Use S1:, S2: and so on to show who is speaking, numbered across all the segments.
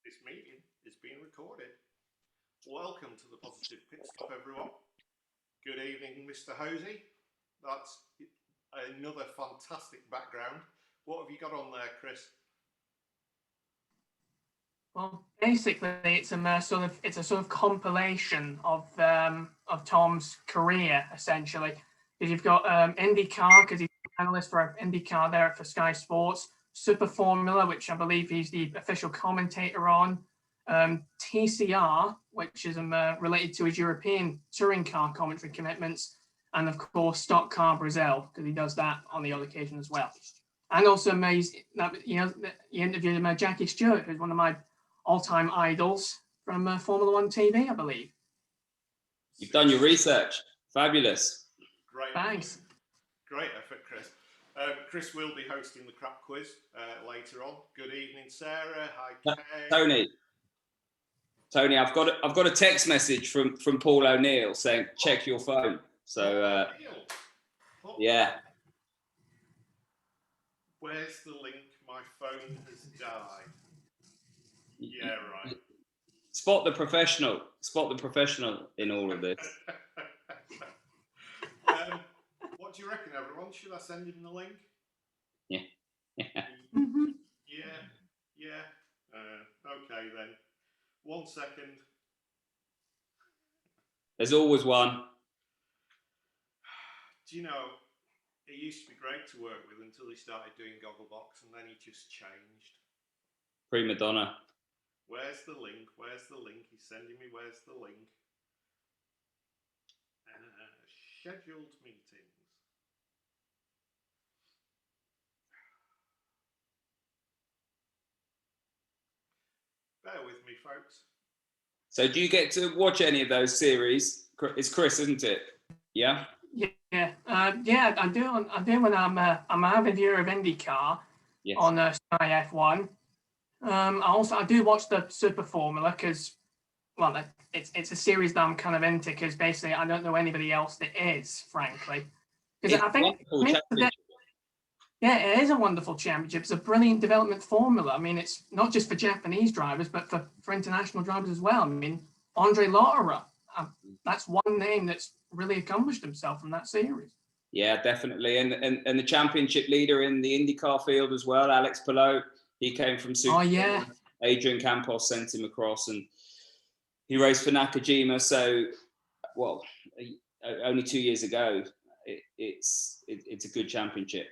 S1: This meeting is being recorded. Welcome to the Positive Pit Stop, everyone. Good evening, Mr. Hosey. That's another fantastic background. What have you got on there, Chris?
S2: Well, basically, it's a sort of compilation of Tom's career, essentially. Because you've got IndyCar, because he's an analyst for IndyCar there for Sky Sports, Super Formula, which I believe he's the official commentator on, TCR, which is related to his European touring car commentary commitments, and of course Stock Car Brazil, because he does that on the odd occasion as well. And also, he interviewed Jackie Stewart, who's one of my all-time idols from Formula One TV, I believe.
S3: You've done your research. Fabulous.
S1: Great.
S2: Thanks.
S1: Great effort, Chris. Chris will be hosting the crap quiz later on. Good evening, Sarah. Hi, Kay.
S3: Tony, I've got a text message from Paul O'Neill saying check your phone. So yeah.
S1: Where's the link? My phone has died. Yeah, right.
S3: Spot the professional. Spot the professional in all of this.
S1: What do you reckon, everyone? Should I send him the link?
S3: Yeah.
S2: Mm-hmm.
S1: Yeah. Okay then. 1 second.
S3: There's always one.
S1: Do you know, it used to be great to work with until he started doing Gogglebox, and then he just changed.
S3: Prima donna.
S1: Where's the link? Where's the link? He's sending me. Where's the link? Scheduled meetings. Bear with me, folks.
S3: So do you get to watch any of those series? It's Chris, isn't it? Yeah.
S2: Yeah, I do when I'm an avid viewer of IndyCar on Sky F1. I do watch the Super Formula because, well, it's a series that I'm kind of into because basically I don't know anybody else that is, frankly. Because I think it is a wonderful championship. It's a brilliant development formula. I mean, it's not just for Japanese drivers, but for international drivers as well. I mean, Andre Lotterer, that's one name that's really accomplished himself from that series. Yeah,
S3: definitely. And the championship leader in the IndyCar field as well, Alex Palou. He came from Super.
S2: Oh, yeah.
S3: Adrian Campos sent him across and he raced for Nakajima. So, well, only 2 years ago, it's a good championship.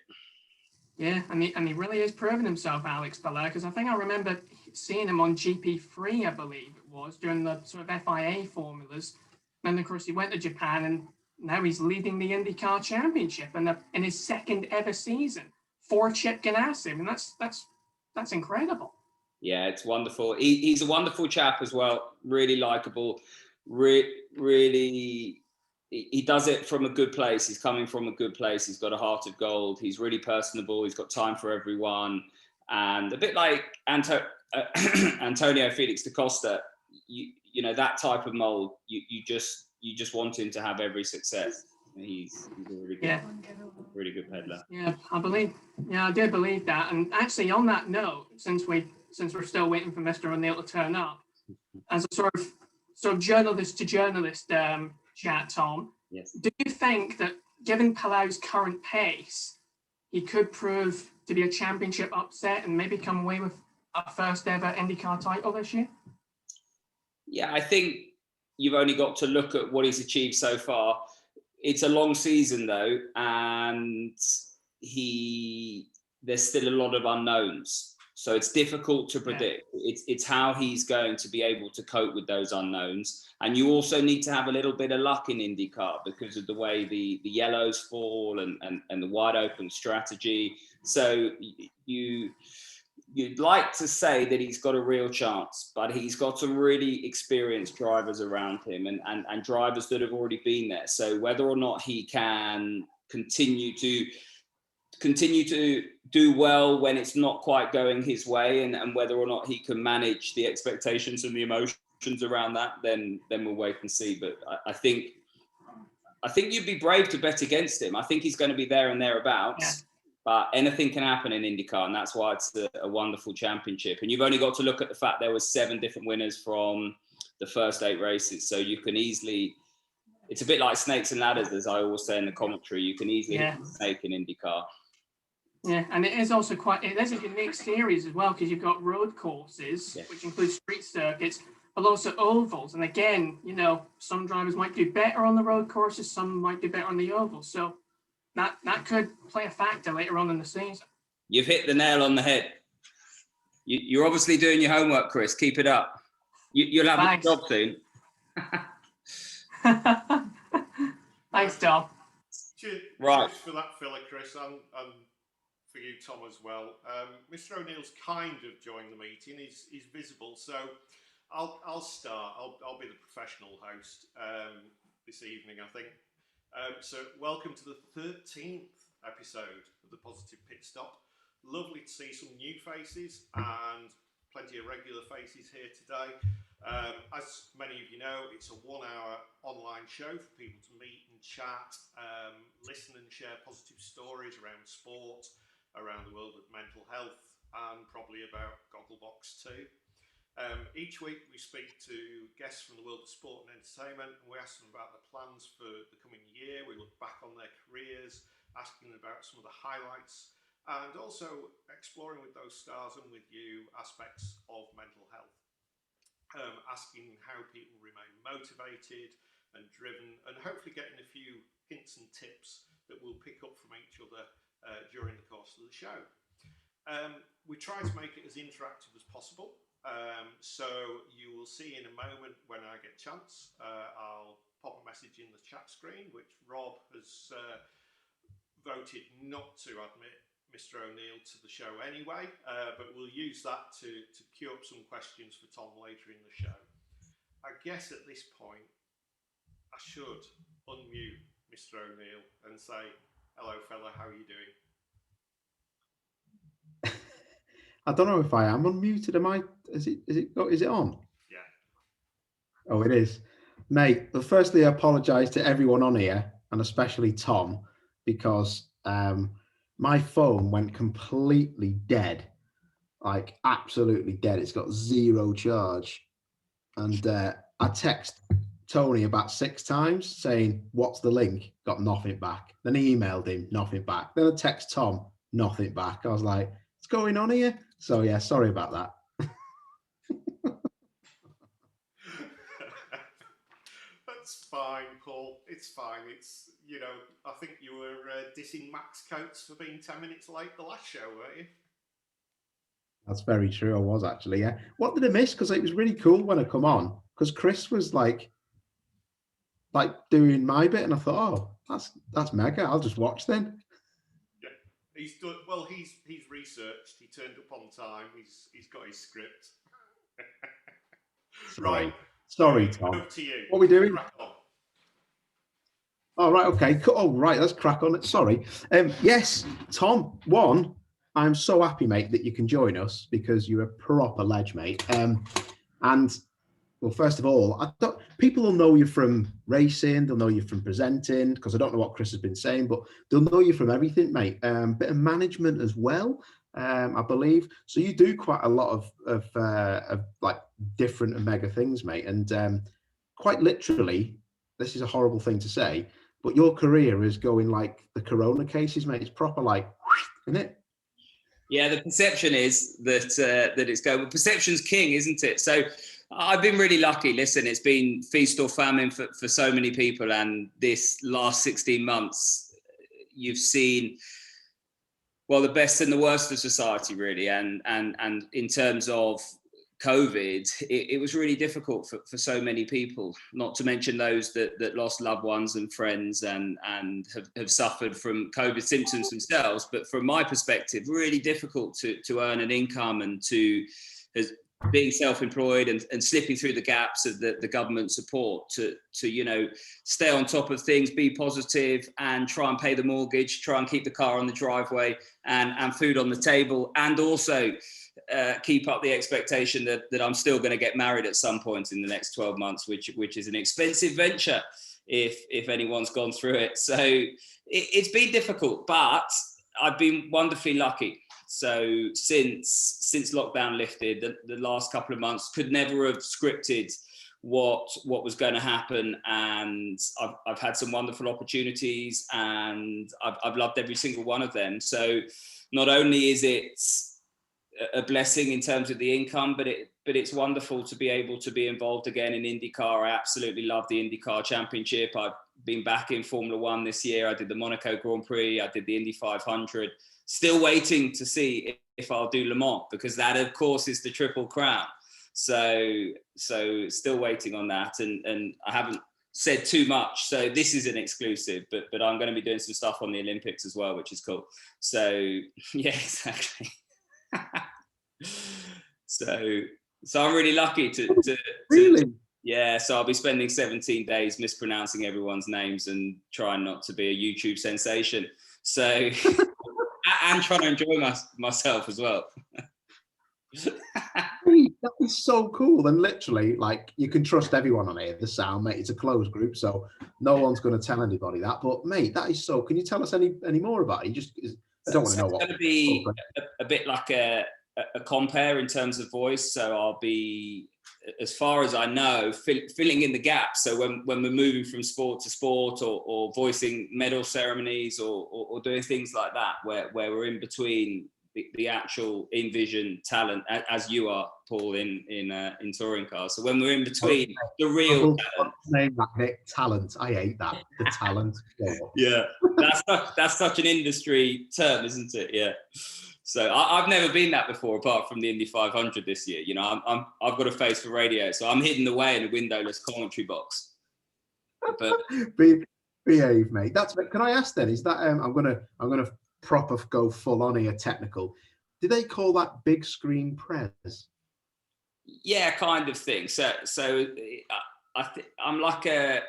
S2: Yeah, and he really has proven himself, Alex Palou, because I think I remember seeing him on GP3, I believe it was, during the sort of FIA formulas. And of course, he went to Japan and now he's leading the IndyCar Championship in his second ever season for Chip Ganassi. I mean, that's incredible.
S3: Yeah, it's wonderful. He's a wonderful chap as well. Really likable. Really, he does it from a good place. He's coming from a good place. He's got a heart of gold. He's really personable. He's got time for everyone. And a bit like Antonio Felix da Costa, you know, that type of mold, you just want him to have every success. He's a really good peddler.
S2: Yeah, I do believe that. And actually, on that note, since we're still waiting for Mr. O'Neill to turn up, as a sort of journalist to journalist chat, Tom,
S3: yes.
S2: Do you think that given Palou's current pace, he could prove to be a championship upset and maybe come away with a first ever IndyCar title this year?
S3: Yeah, I think you've only got to look at what he's achieved so far. It's a long season though, and there's still a lot of unknowns. So it's difficult to predict. Yeah. It's how he's going to be able to cope with those unknowns. And you also need to have a little bit of luck in IndyCar because of the way the yellows fall and the wide open strategy. So you'd like to say that he's got a real chance, but he's got some really experienced drivers around him and drivers that have already been there. So whether or not he can continue to do well when it's not quite going his way and whether or not he can manage the expectations and the emotions around that, then we'll wait and see. But I think you'd be brave to bet against him. I think he's going to be there and thereabouts. But anything can happen in IndyCar, and that's why it's a wonderful championship. And you've only got to look at the fact there was 7 different winners from the first 8 races. So you can easily, it's a bit like snakes and ladders, as I always say in the commentary. You can easily hit the snake in IndyCar.
S2: Yeah, and it is also it is a unique series as well, because you've got road courses, which include street circuits, but also ovals. And again, you know, some drivers might do better on the road courses, some might do better on the ovals. So that could play a factor later on in the season. You've
S3: hit the nail on the head. You're obviously doing your homework, Chris. Keep it up. You'll have a job soon.
S2: Thanks, Tom.
S1: Cheers for that filler, Chris, and for you, Tom, as well. Mr. O'Neill's kind of joined the meeting. He's visible, so I'll start. I'll be the professional host this evening, I think. So welcome to the 13th episode of the Positive Pit Stop. Lovely to see some new faces and plenty of regular faces here today. As many of you know, it's a 1-hour online show for people to meet and chat, listen and share positive stories around sport, around the world of mental health, and probably about Gogglebox too. Each week we speak to guests from the world of sport and entertainment, and we ask them about their plans for the coming year. We look back on their careers, asking them about some of the highlights, and also exploring with those stars and with you aspects of mental health. Asking how people remain motivated and driven, and hopefully getting a few hints and tips that we'll pick up from each other during the course of the show. We try to make it as interactive as possible. So you will see in a moment when I get a chance, I'll pop a message in the chat screen, which Rob has voted not to admit Mr. O'Neill to the show anyway, but we'll use that to queue up some questions for Tom later in the show. I guess at this point, I should unmute Mr. O'Neill and say, hello fella, how are you doing?
S4: I don't know if I am unmuted. Am I? Is it on?
S1: Yeah.
S4: Oh, it is. Mate, well, firstly, I apologise to everyone on here, and especially Tom, because my phone went completely dead, like absolutely dead. It's got 0 charge. And I text Tony about 6 times saying, what's the link? Got nothing back. Then he emailed him, nothing back. Then I text Tom, nothing back. I was like, what's going on here? So yeah, sorry about that.
S1: That's fine, Paul. It's fine. It's, you know, I think you were dissing Max Coates for being 10 minutes late the last show, weren't you?
S4: That's very true. I was actually, yeah. What did I miss? Because it was really cool when I come on, because Chris was like doing my bit, and I thought, oh, that's mega. I'll just watch then.
S1: He's done well. He's researched. He turned up on time. He's got his script. Right.
S4: Sorry, Tom.
S1: Over to you.
S4: What are we doing? Oh, right. Okay. Oh, right. Let's crack on. Sorry. Yes, Tom. One, I'm so happy, mate, that you can join us because you're a proper ledge, mate. And well, first of all, people will know you from racing, they'll know you from presenting, because I don't know what Chris has been saying, but they'll know you from everything, mate. Bit of management as well, I believe. So you do quite a lot of like different and mega things, mate. And quite literally, this is a horrible thing to say, but your career is going like the corona cases, mate. It's proper like, isn't it?
S3: Yeah, the perception is that it's going. Well, perception's king, isn't it? So I've been really lucky. Listen, it's been feast or famine for so many people, and this last 16 months, you've seen, well, the best and the worst of society, really. And in terms of COVID, it was really difficult for so many people, not to mention those that lost loved ones and friends and have suffered from COVID symptoms themselves. But from my perspective, really difficult to earn an income and to being self-employed and slipping through the gaps of the government support to stay on top of things, be positive and try and pay the mortgage, try and keep the car on the driveway and food on the table, and also keep up the expectation that I'm still going to get married at some point in the next 12 months, which is an expensive venture if anyone's gone through it. So it's been difficult, but I've been wonderfully lucky. So since lockdown lifted, the last couple of months, could never have scripted what was going to happen, and I've had some wonderful opportunities, and I've loved every single one of them. So not only is it a blessing in terms of the income, but it's wonderful to be able to be involved again in IndyCar. I absolutely love the IndyCar Championship. I've been back in Formula One this year. I did the Monaco Grand Prix. I did the Indy 500. Still waiting to see if I'll do Le Mans, because that, of course, is the Triple Crown. So still waiting on that, and I haven't said too much. So this is an exclusive, but I'm going to be doing some stuff on the Olympics as well, which is cool. So yeah, exactly. So I'm really lucky to
S4: Really?
S3: Yeah, so I'll be spending 17 days mispronouncing everyone's names and trying not to be a YouTube sensation. So and trying to enjoy myself as well.
S4: That is so cool. And literally, like, you can trust everyone on here. The sound, mate, it's a closed group, so no one's going to tell anybody that. But mate, that is so. Can you tell us any more about it? I don't want to know what.
S3: It's going to be a bit like a compare in terms of voice. So I'll be, as far as I know, filling in the gaps. So when we're moving from sport to sport, or voicing medal ceremonies, or doing things like that, where we're in between the actual in-vision talent, as you are, Paul, in touring cars. So when we're in between the real talent.
S4: Name that, Nick. Talent. I hate that. The talent.
S3: Yeah, that's such an industry term, isn't it? Yeah. So I've never been that before, apart from the Indy 500 this year. You know, I've got a face for radio, so I'm hidden away in a windowless commentary box. But
S4: behave, mate. Can I ask then? Is that I'm gonna proper go full on here technical. Do they call that big screen press?
S3: Yeah, kind of thing. So I'm like a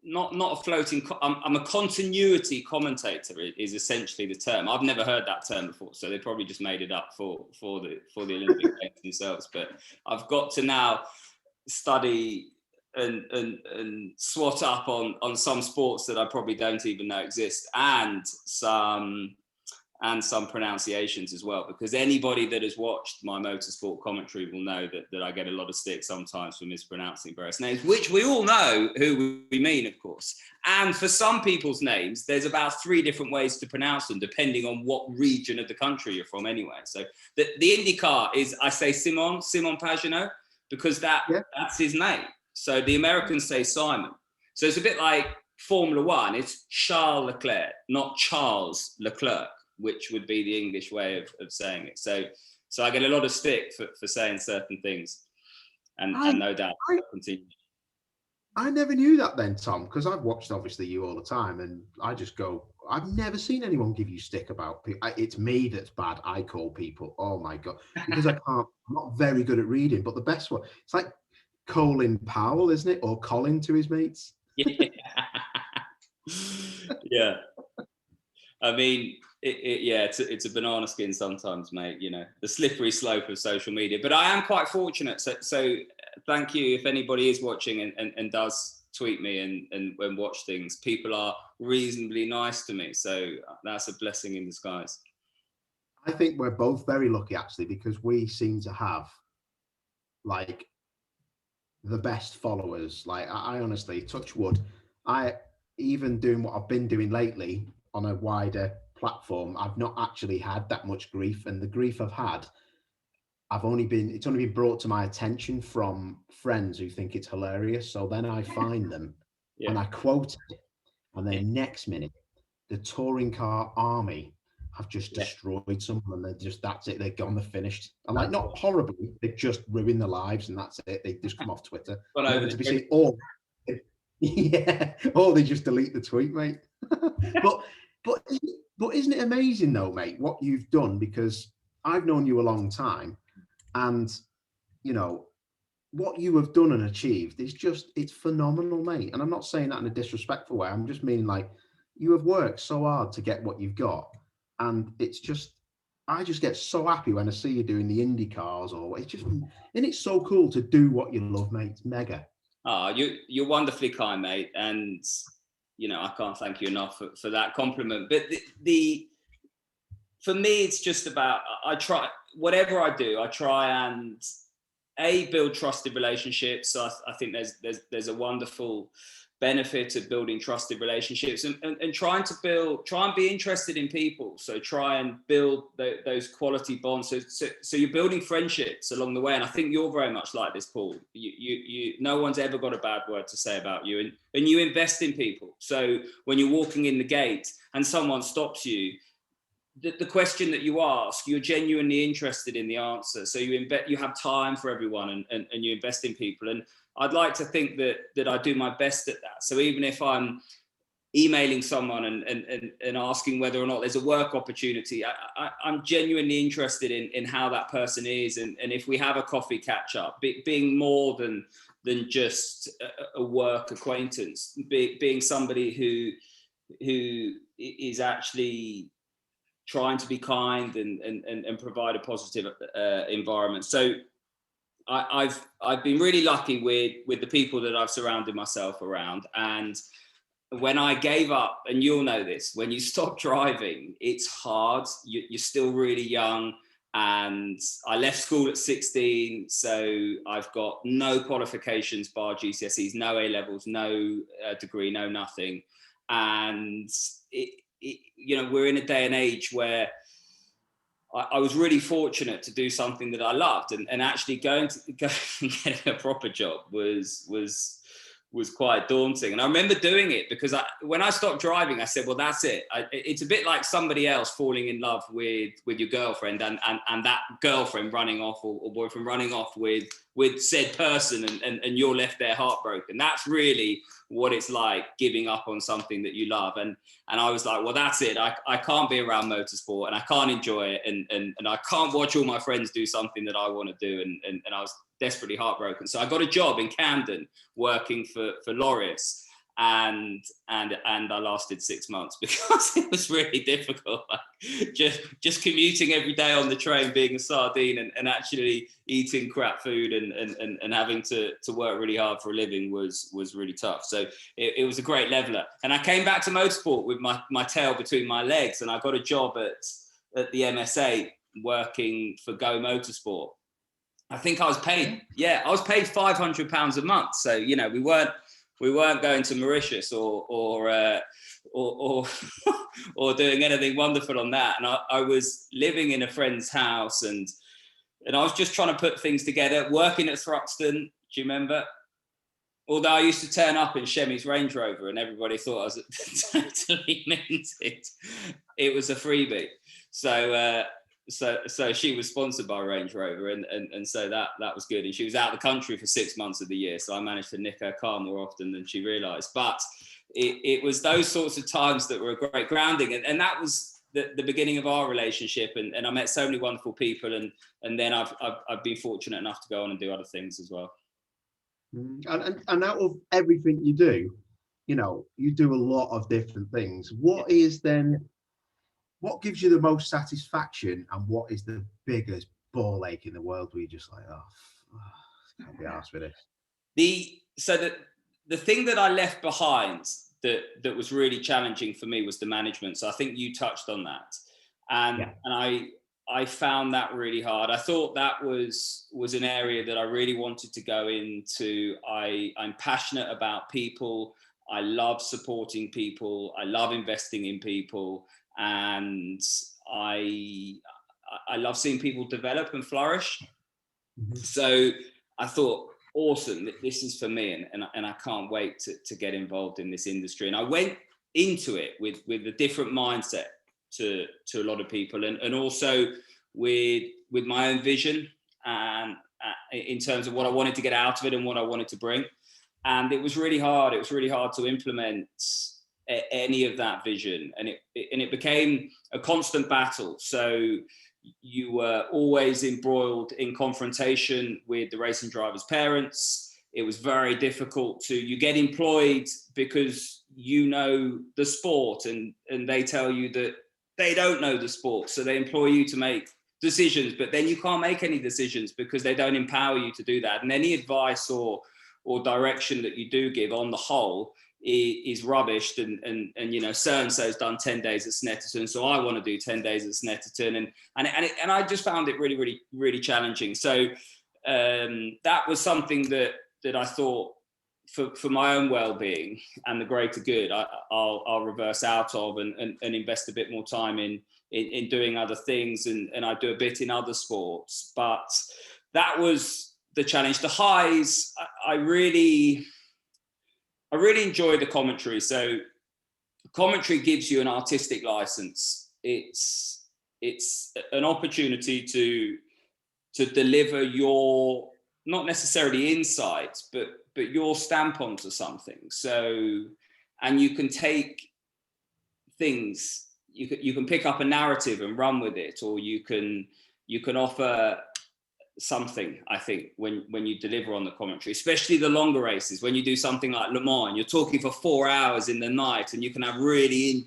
S3: not a floating. I'm a continuity commentator. Is essentially the term. I've never heard that term before, so they probably just made it up for the Olympic Games themselves. But I've got to now study and swat up on some sports that I probably don't even know exist, and some pronunciations as well, because anybody that has watched my motorsport commentary will know that I get a lot of stick sometimes for mispronouncing various names, which we all know who we mean, of course. And for some people's names, there's about 3 different ways to pronounce them, depending on what region of the country you're from anyway. So the IndyCar is, I say Simon Pagenaud, because that's his name. So the Americans say Simon. So it's a bit like Formula One. It's Charles Leclerc, not Charles Leclerc, which would be the English way of saying it. So I get a lot of stick for saying certain things, and no doubt I'll continue.
S4: I never knew that then, Tom, because I've watched obviously you all the time, and I just go, I've never seen anyone give you stick about people. It's me that's bad. I call people, oh my God, because I'm not very good at reading, but the best one, it's like Colin Powell, isn't it? Or Colin to his mates.
S3: Yeah. I mean, it's a banana skin sometimes, mate. You know, the slippery slope of social media. But I am quite fortunate. So thank you if anybody is watching and does tweet me and watch things. People are reasonably nice to me, so that's a blessing in disguise.
S4: I think we're both very lucky, actually, because we seem to have like the best followers. Like I honestly, touch wood, I even doing what I've been doing lately on a wider platform, I've not actually had that much grief, and the grief I've had, it's only been brought to my attention from friends who think it's hilarious. So then I find them and I quote it, and then next minute the touring car army have just destroyed someone, and that's it, they're gone, they're finished. And like, not horribly, they've just ruined their lives, and that's it. They just come off Twitter. To be seen, or they just delete the tweet, mate. But isn't it amazing though, mate, what you've done? Because I've known you a long time, and you know what you have done and achieved is it's phenomenal, mate. And I'm not saying that in a disrespectful way. I'm just meaning, like, you have worked so hard to get what you've got, and I just get so happy when I see you doing the Indy cars, and it's so cool to do what you love, mate. It's mega.
S3: You're wonderfully kind, mate, and you know, I can't thank you enough for that compliment. But for me, it's just about, I try, whatever I do, I try and build trusted relationships. So I think there's a wonderful benefit of building trusted relationships and try and be interested in people. So try and build those quality bonds. So you're building friendships along the way. And I think you're very much like this, Paul. You no one's ever got a bad word to say about you, and you invest in people. So when you're walking in the gate and someone stops you, the question that you ask, you're genuinely interested in the answer. So you have time for everyone and you invest in people. And I'd like to think that I do my best at that. So even if I'm emailing someone and asking whether or not there's a work opportunity, I'm genuinely interested in how that person is. And if we have a coffee catch up, being more than just a work acquaintance, being somebody who is actually trying to be kind and provide a positive environment. So I've been really lucky with the people that I've surrounded myself around. And when I gave up, and you'll know this, when you stop driving, it's hard. You're still really young. And I left school at 16, so I've got no qualifications bar GCSEs, no A levels, no degree, no nothing. And we're in a day and age where I was really fortunate to do something that I loved, and actually going and getting a proper job was quite daunting. And I remember doing it because when I stopped driving, I said, well, that's it. It's a bit like somebody else falling in love with your girlfriend and that girlfriend running off or boyfriend running off with said person and you're left there heartbroken. That's really what it's like giving up on something that you love. And I was like, well, that's it. I can't be around motorsport and I can't enjoy it. And I can't watch all my friends do something that I want to do. And I was desperately heartbroken. So I got a job in Camden working for Laureus. And I lasted 6 months because it was really difficult. Just commuting every day on the train, being a sardine, and actually eating crap food and having to work really hard for a living was really tough. So it was a great leveler. And I came back to motorsport with my tail between my legs, and I got a job at the MSA working for Go Motorsport. I think I was paid £500 a month. So we weren't going to Mauritius or doing anything wonderful on that. And I was living in a friend's house and I was just trying to put things together, working at Thruxton. Do you remember? Although I used to turn up in Shemmy's Range Rover and everybody thought I was totally minted. It was a freebie. So she was sponsored by Range Rover and so that was good. And she was out of the country for 6 months of the year. So I managed to nick her car more often than she realised. But it was those sorts of times that were a great grounding. And that was the beginning of our relationship. And I met so many wonderful people. And then I've been fortunate enough to go on and do other things as well.
S4: And out of everything you do, you do a lot of different things. What gives you the most satisfaction, and what is the biggest ball ache in the world where you're just like, can't be arsed with this?
S3: So the thing that I left behind that was really challenging for me was the management. So I think you touched on that. And I found that really hard. I thought that was an area that I really wanted to go into. I'm passionate about people. I love supporting people. I love investing in people. And I love seeing people develop and flourish. Mm-hmm. So I thought, awesome, this is for me, and I can't wait to get involved in this industry. And I went into it with a different mindset to a lot of people, and also with my own vision and in terms of what I wanted to get out of it and what I wanted to bring. And it was really hard. It was really hard to implement any of that vision, and it became a constant battle. So you were always embroiled in confrontation with the racing drivers' parents. It was very difficult you get employed because you know the sport, and they tell you that they don't know the sport, so they employ you to make decisions, but then you can't make any decisions because they don't empower you to do that. And any advice or direction that you do give, on the whole, is rubbish, and you know, so and so's done 10 days at Snetterton, so I want to do 10 days at Snetterton, and I just found it really challenging. So that was something that I thought, for my own well-being and the greater good, I'll reverse out of and invest a bit more time in doing other things, and I do a bit in other sports. But that was the challenge. The highs, I really enjoy the commentary. So commentary gives you an artistic license. It's an opportunity to deliver your, not necessarily insights, but your stamp onto something. So, and you can take things, you can pick up a narrative and run with it, or you can offer something, I think, when you deliver on the commentary, especially the longer races. When you do something like Le Mans, you're talking for 4 hours in the night, and you can have really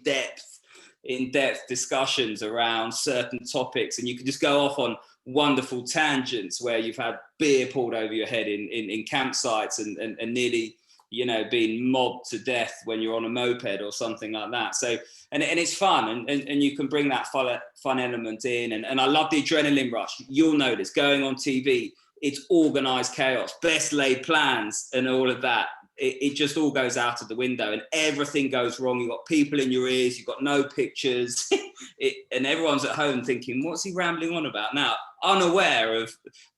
S3: in-depth discussions around certain topics, and you can just go off on wonderful tangents where you've had beer poured over your head in campsites and nearly, you know, being mobbed to death when you're on a moped or something like that. So, and it's fun, and you can bring that fun element in, and I love the adrenaline rush. You'll notice going on TV, it's organized chaos, best laid plans and all of that. It just all goes out of the window, and everything goes wrong. You've got people in your ears, you've got no pictures, and everyone's at home thinking, what's he rambling on about now? Unaware of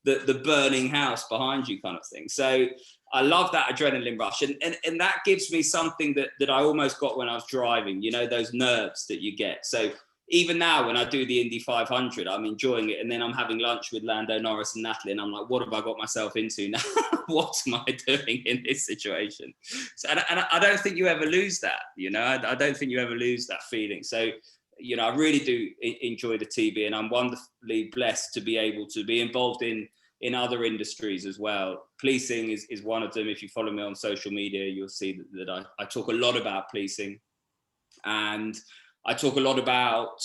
S3: the burning house behind you, kind of thing. So I love that adrenaline rush, and that gives me something that I almost got when I was driving, you know, those nerves that you get. So even now when I do the Indy 500, I'm enjoying it, and then I'm having lunch with Lando Norris and Natalie, and I'm like, what have I got myself into now? What am I doing in this situation? So, and I don't think you ever lose that, you know, I don't think you ever lose that feeling. So, you know, I really do enjoy the TV, and I'm wonderfully blessed to be able to be involved in other industries as well. Policing is one of them. If you follow me on social media, you'll see that I talk a lot about policing, and I talk a lot about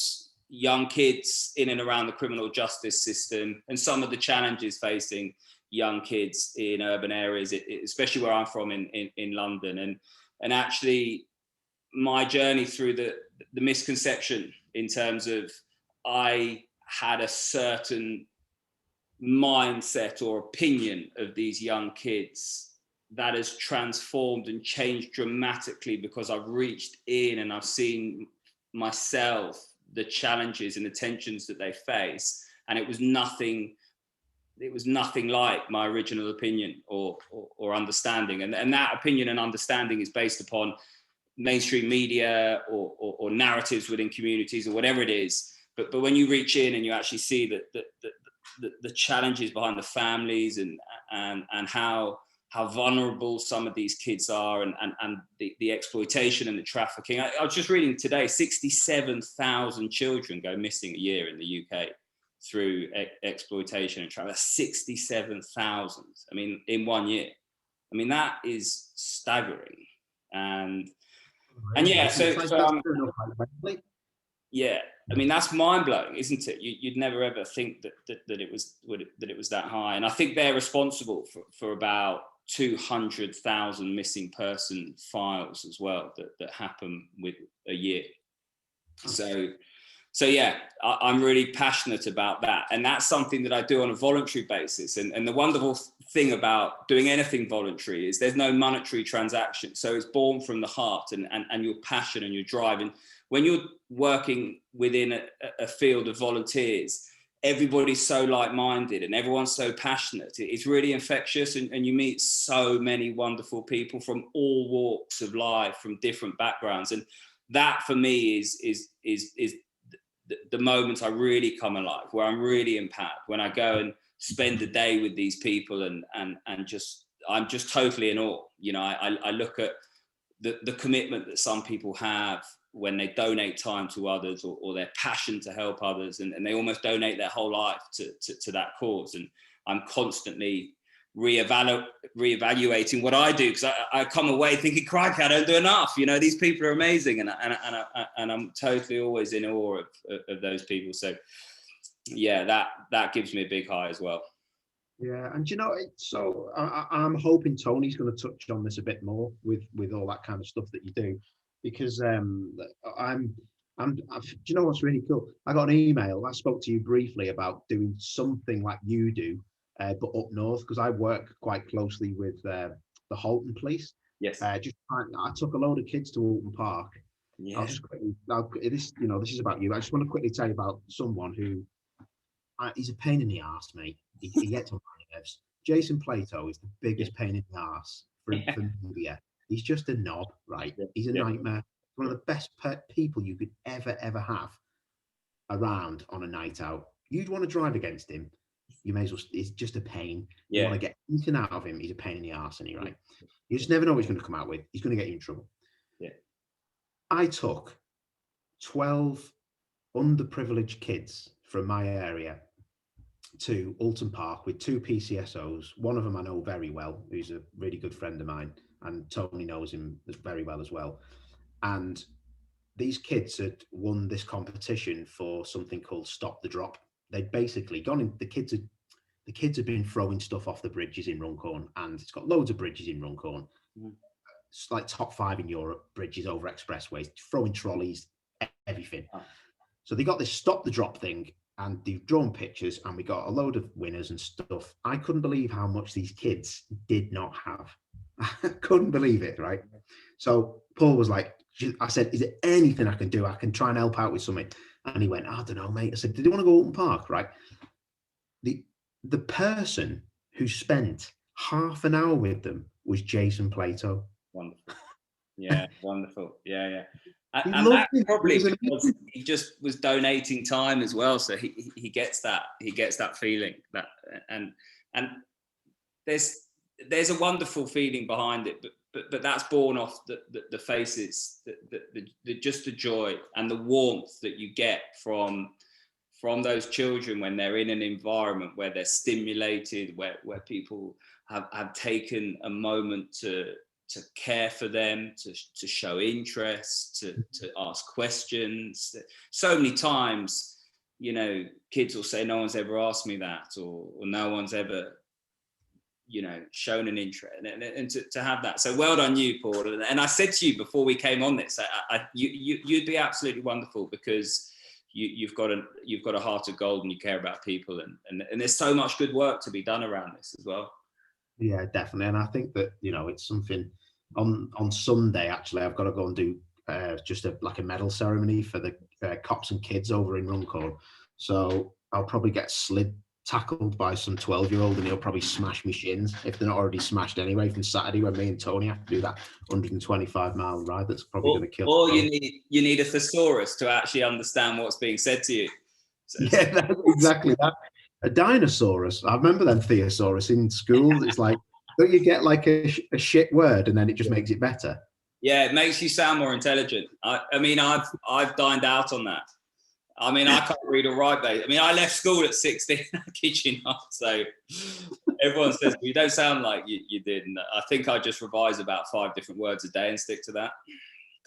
S3: young kids in and around the criminal justice system and some of the challenges facing young kids in urban areas, especially where I'm from in London. And actually my journey through the misconception in terms of I had a certain mindset or opinion of these young kids that has transformed and changed dramatically, because I've reached in and I've seen myself the challenges and the tensions that they face, and it was nothing like my original opinion or understanding, and that opinion and understanding is based upon mainstream media or narratives within communities or whatever it is, but when you reach in and you actually see that the challenges behind the families and how vulnerable some of these kids are, and the exploitation and the trafficking. I was just reading today, 67,000 children go missing a year in the UK through exploitation and trafficking. That's 67,000. I mean, in 1 year. I mean, that is staggering. And yeah, yeah, I mean, that's mind blowing, isn't it? You'd never ever think that it was that high. And I think they're responsible for about 200,000 missing person files as well that happen with a year. So yeah, I'm really passionate about that, and that's something that I do on a voluntary basis. And the wonderful thing about doing anything voluntary is there's no monetary transaction. So it's born from the heart and your passion and your drive. And when you're working within a field of volunteers, everybody's so like-minded and everyone's so passionate. It's really infectious, and you meet so many wonderful people from all walks of life, from different backgrounds. And that for me is the moment I really come alive, where I'm really empowered, when I go and spend the day with these people and I'm just totally in awe. You know, I look at the commitment that some people have when they donate time to others, or their passion to help others, and they almost donate their whole life to that cause. And I'm constantly reevaluating what I do, because I come away thinking, crikey, I don't do enough. You know, these people are amazing, and I'm totally always in awe of those people. So yeah, that gives me a big high as well.
S4: Yeah, and you know, I'm hoping Tony's going to touch on this a bit more with all that kind of stuff that you do, because do you know what's really cool? I got an email. I spoke to you briefly about doing something like you do, but up north, because I work quite closely with the Halton Police.
S3: Yes.
S4: I took a load of kids to Alton Park.
S3: Yeah.
S4: I'll just quickly. This is about you. I just want to quickly tell you about someone who. He's a pain in the arse, mate. He gets on my nerves. Jason Plato is the biggest pain in the arse for media. He's just a knob, right? He's a nightmare. One of the best people you could ever have around on a night out. You'd want to drive against him. You may as well. He's just a pain. You want to get anything out of him. He's a pain in the arse, isn't he? Right? You just never know what he's going to come out with. He's going to get you in trouble.
S3: Yeah.
S4: I took 12 underprivileged kids from my area to Alton Park with 2 PCSOs. One of them I know very well, who's a really good friend of mine, and Tony knows him very well as well. And these kids had won this competition for something called Stop the Drop. They'd basically gone in. The kids had been throwing stuff off the bridges in Runcorn, and it's got loads of bridges in Runcorn. It's like top 5 in Europe, bridges over expressways, throwing trolleys, everything. So they got this Stop the Drop thing, and they've drawn pictures, and we got a load of winners and stuff. I couldn't believe how much these kids did not have. I couldn't believe it, right? So Paul was like, I said, is there anything I can do? I can try and help out with something. And he went, I don't know, mate. I said, did you want to go Alton Park, right? The person who spent half an hour with them was Jason Plato.
S3: Wonderful. Yeah, wonderful. Yeah. And
S4: that
S3: probably because he just was donating time as well, so he gets that feeling that and there's a wonderful feeling behind it, but that's born off the faces, the just the joy and the warmth that you get from those children when they're in an environment where they're stimulated, where people have taken a moment to care for them, to show interest, to ask questions. So many times, you know, kids will say, no one's ever asked me that, or no one's ever, you know, shown an interest, and to have that. So well done you, Paul. And I said to you before we came on this, you'd be absolutely wonderful, because you've got a heart of gold, and you care about people, and there's so much good work to be done around this as well.
S4: Yeah, definitely. And I think that, you know, it's something on Sunday, actually, I've got to go and do just a medal ceremony for the cops and kids over in Runcorn. So I'll probably get tackled by some 12-year-old, and he'll probably smash me shins, if they're not already smashed anyway, from Saturday when me and Tony have to do that 125-mile ride. That's probably going to kill.
S3: Or you need a thesaurus to actually understand what's being said to you. So,
S4: yeah, that's exactly that. A dinosaurus. I remember them thesaurus in school. It's like, don't you get like a shit word and then it just makes it better?
S3: Yeah, it makes you sound more intelligent. I mean, I've dined out on that. I mean, I can't read or write, babe. I mean, I left school at 16, I kid you not. So everyone says, you don't sound like you did. And I think I just revise about 5 different words a day and stick to that.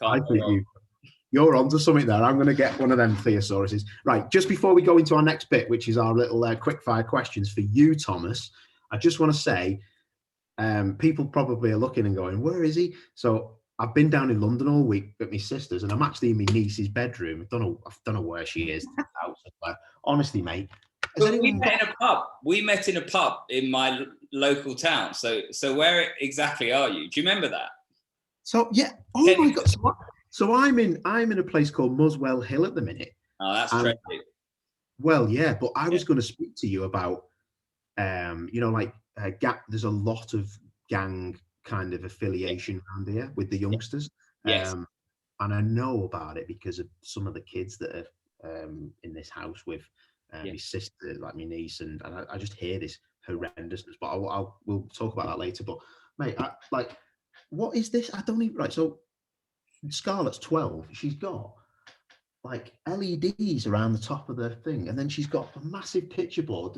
S4: I think you're onto something there. I'm going to get one of them thesauruses. Right, just before we go into our next bit, which is our little quick fire questions for you, Thomas, I just want to say, people probably are looking and going, where is he? So I've been down in London all week with my sisters, and I'm actually in my niece's bedroom. I don't know where she is. Honestly, mate.
S3: We met in a pub in my local town. So where exactly are you? Do you remember that?
S4: So yeah. Oh my God. So I'm in a place called Muswell Hill at the minute.
S3: Oh, that's trendy.
S4: Well, yeah, but I was going to speak to you about, you know, like there's a lot of gang kind of affiliation around here with the youngsters.
S3: Yes.
S4: And I know about it because of some of the kids that are in this house with my sister, like my niece, and I just hear this horrendousness. But we'll talk about that later. But mate, what is this? I don't even. Right, so Scarlett's 12. She's got like LEDs around the top of the thing, and then she's got a massive picture board.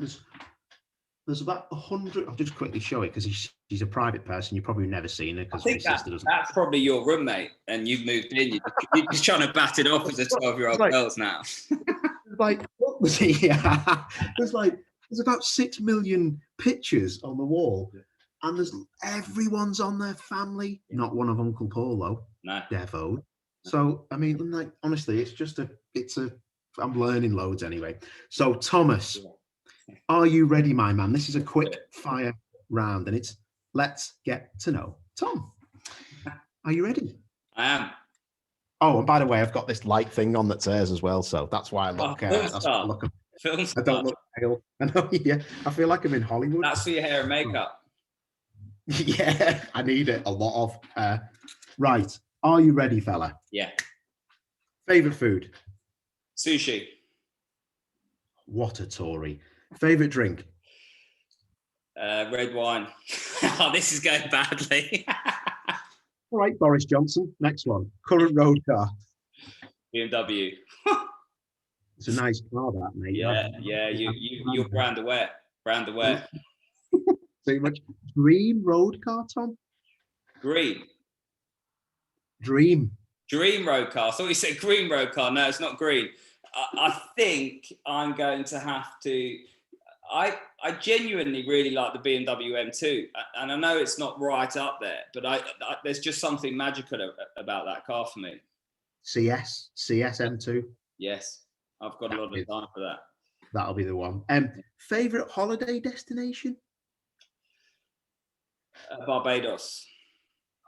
S4: There's about 100. I'll just quickly show it because she's a private person. You've probably never seen her because my sister doesn't.
S3: That's probably your roommate, and you've moved in. You're just trying to bat it off as a 12-year-old girls now.
S4: Like, what was it? Yeah. There's There's about 6 million pictures on the wall, and everyone's on their family. Not one of Uncle Paul though.
S3: No.
S4: Devo. So I mean, like honestly, I'm learning loads anyway. So Thomas, are you ready, my man? This is a quick fire round, and it's let's get to know Tom. Are you ready?
S3: I am.
S4: Oh, and by the way, I've got this light thing on that says as well, so that's why I look.
S3: Film
S4: I don't look pale. I know. Yeah, I feel like I'm in Hollywood.
S3: That's for your hair and makeup.
S4: Yeah, I need it a lot of. Right, are you ready, fella?
S3: Yeah.
S4: Favorite food?
S3: Sushi.
S4: What a Tory. Favorite drink?
S3: Red wine. Oh, this is going badly.
S4: All right, Boris Johnson. Next one. Current road car.
S3: BMW.
S4: It's a nice car, that, mate.
S3: Yeah. You're brand aware. Brand aware.
S4: Too much. Dream road car, Tom?
S3: Green.
S4: Dream
S3: road car. I thought you said green road car. No, it's not green. I think I'm going to have to. I genuinely really like the BMW M2, and I know it's not right up there, but there's just something magical about that car for me.
S4: CS M2.
S3: Yes, I've got a lot of time for that.
S4: That'll be the one. Favorite holiday destination?
S3: Barbados.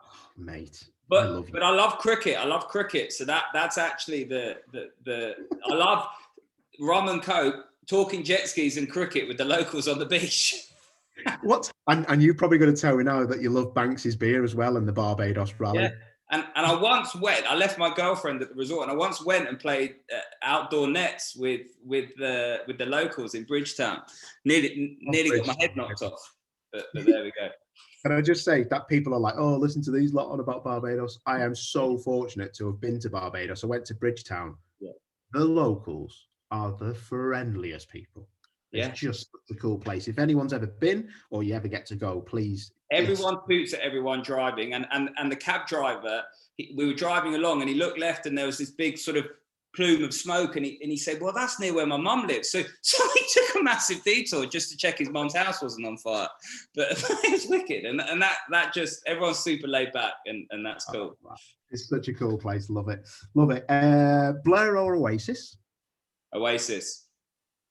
S4: Oh, mate.
S3: But I love cricket. So that's actually I love rum and coke, talking jet skis and cricket with the locals on the beach.
S4: What? And you're probably going to tell me now that you love Banks's beer as well and the Barbados rally.
S3: Yeah. And I once went. I left my girlfriend at the resort, and I once went and played outdoor nets with the locals in Bridgetown. Nearly got my head knocked off. But there we go.
S4: Can I just say that people are like, oh, listen to these lot on about Barbados. I am so fortunate to have been to Barbados. I went to Bridgetown. Yeah. The locals are the friendliest people. It's just a cool place. If anyone's ever been or you ever get to go, please.
S3: Everyone poots at everyone driving. And the cab driver, we were driving along and he looked left and there was this big sort of plume of smoke and he said, well, that's near where my mum lives. So he took a massive detour just to check his mum's house wasn't on fire. But it was wicked. And that just, everyone's super laid back and that's cool.
S4: Oh, it's such a cool place. Love it. Blur or Oasis?
S3: Oasis.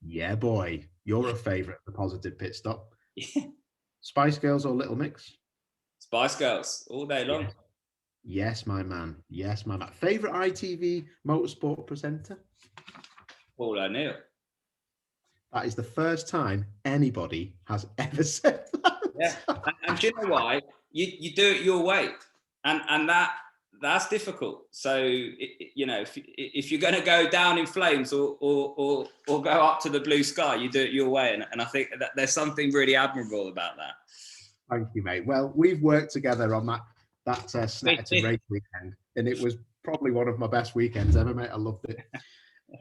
S4: Yeah, boy. You're a favourite, the Positive Pit Stop.
S3: Yeah.
S4: Spice Girls or Little Mix?
S3: Spice Girls, all day long.
S4: Yes, my man. Favourite ITV Motorsport Presenter?
S3: Paul O'Neill.
S4: That is the first time anybody has ever said that.
S3: Yeah, and do you know why? You do it your way, and that's difficult. So if you're going to go down in flames or go up to the blue sky, you do it your way, and I think that there's something really admirable about that.
S4: Thank you, mate. Well, we've worked together on that Snetterton race weekend, and it was probably one of my best weekends ever, mate. I loved it.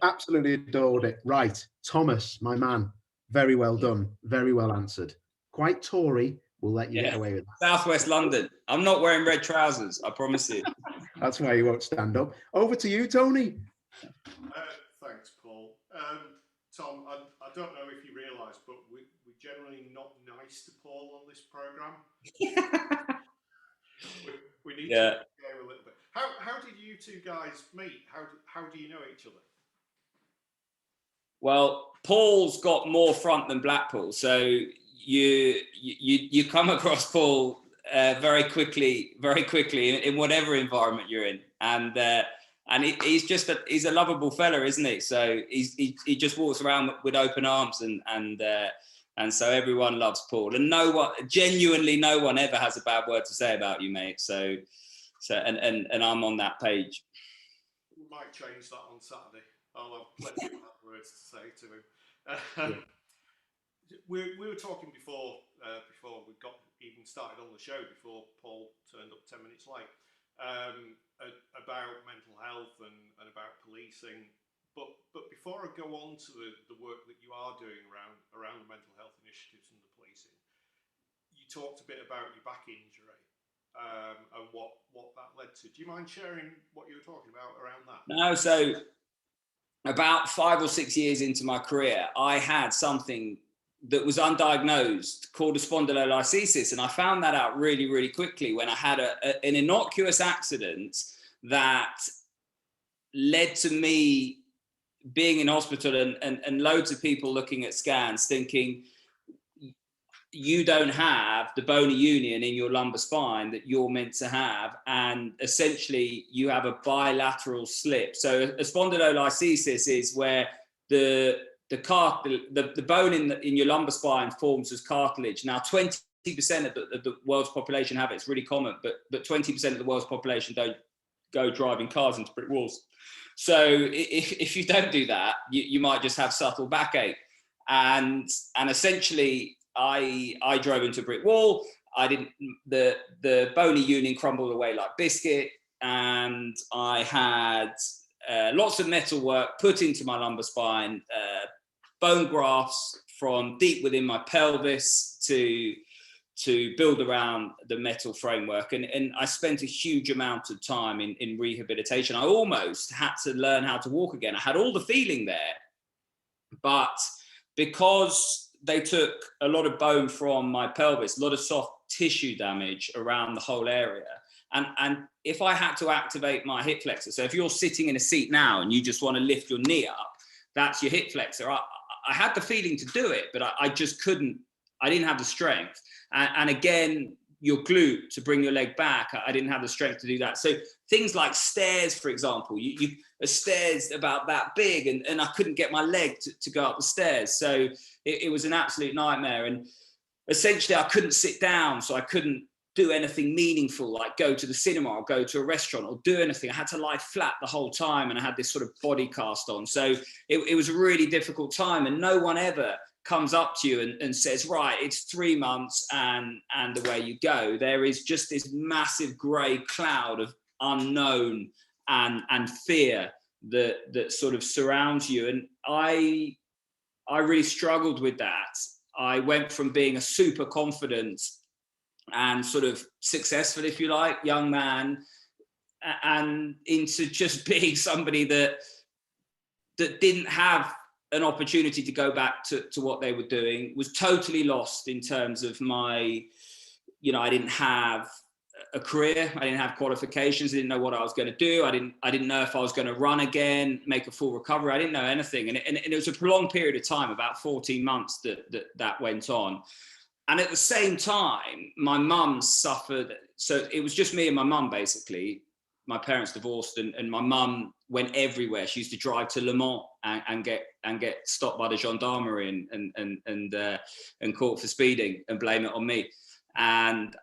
S4: Absolutely adored it. Right, Thomas, my man, very well done, very well answered. Quite Tory. We'll let you get away with that.
S3: Southwest London. I'm not wearing red trousers, I promise you.
S4: That's why you won't stand up. Over to you, Tony.
S1: Thanks, Paul. Tom, I don't know if you realise, but we're generally not nice to Paul on this programme. we need to go a little bit. How did you two guys meet? How do you know each other?
S3: Well, Paul's got more front than Blackpool, so you come across Paul very quickly in whatever environment you're in, and he's a lovable fella, isn't he? So he just walks around with open arms, and so everyone loves Paul, and genuinely no one ever has a bad word to say about you, mate. So and I'm on that page.
S1: We might change that on Saturday. I'll have plenty of bad words to say to him. We were talking before we got even started on the show, before Paul turned up 10 minutes late, about mental health and about policing. But before I go on to the work that you are doing around the mental health initiatives and the policing, you talked a bit about your back injury and what that led to. Do you mind sharing what you were talking about around that?
S3: No, so about 5 or 6 years into my career, I had something that was undiagnosed called a spondylolisthesis. And I found that out really, really quickly when I had an innocuous accident that led to me being in hospital and loads of people looking at scans thinking, you don't have the bony union in your lumbar spine that you're meant to have, and essentially you have a bilateral slip. So a spondylolisthesis is where the bone in your lumbar spine forms as cartilage. Now 20% of the world's population have it. It's really common, but 20% of the world's population don't go driving cars into brick walls. So if you don't do that, you might just have subtle backache. And essentially I drove into a brick wall. The bony union crumbled away like biscuit, and I had lots of metal work put into my lumbar spine, bone grafts from deep within my pelvis to build around the metal framework. And I spent a huge amount of time in rehabilitation. I almost had to learn how to walk again. I had all the feeling there, but because they took a lot of bone from my pelvis, a lot of soft tissue damage around the whole area. And if I had to activate my hip flexor, so if you're sitting in a seat now and you just want to lift your knee up, that's your hip flexor. I had the feeling to do it, but I just couldn't, I didn't have the strength. And again, your glute to bring your leg back, I didn't have the strength to do that. So things like stairs, for example, a stairs about that big, and I couldn't get my leg to go up the stairs. So it was an absolute nightmare. And essentially I couldn't sit down, so I couldn't do anything meaningful, like go to the cinema or go to a restaurant or do anything. I had to lie flat the whole time, and I had this sort of body cast on. So it was a really difficult time, and no one ever comes up to you and says, right, it's 3 months and away you go. There is just this massive grey cloud of unknown and fear that sort of surrounds you. And I really struggled with that. I went from being a super confident and sort of successful, if you like, young man, and into just being somebody that didn't have an opportunity to go back to what they were doing, was totally lost in terms of my, I didn't have a career, I didn't have qualifications, I didn't know what I was going to do, I didn't know if I was going to run again, make a full recovery, I didn't know anything. And it was a prolonged period of time, about 14 months that went on. And at the same time, my mum suffered. So it was just me and my mum, basically. My parents divorced, and my mum went everywhere. She used to drive to Le Mans and get stopped by the gendarmerie and caught for speeding and blame it on me. And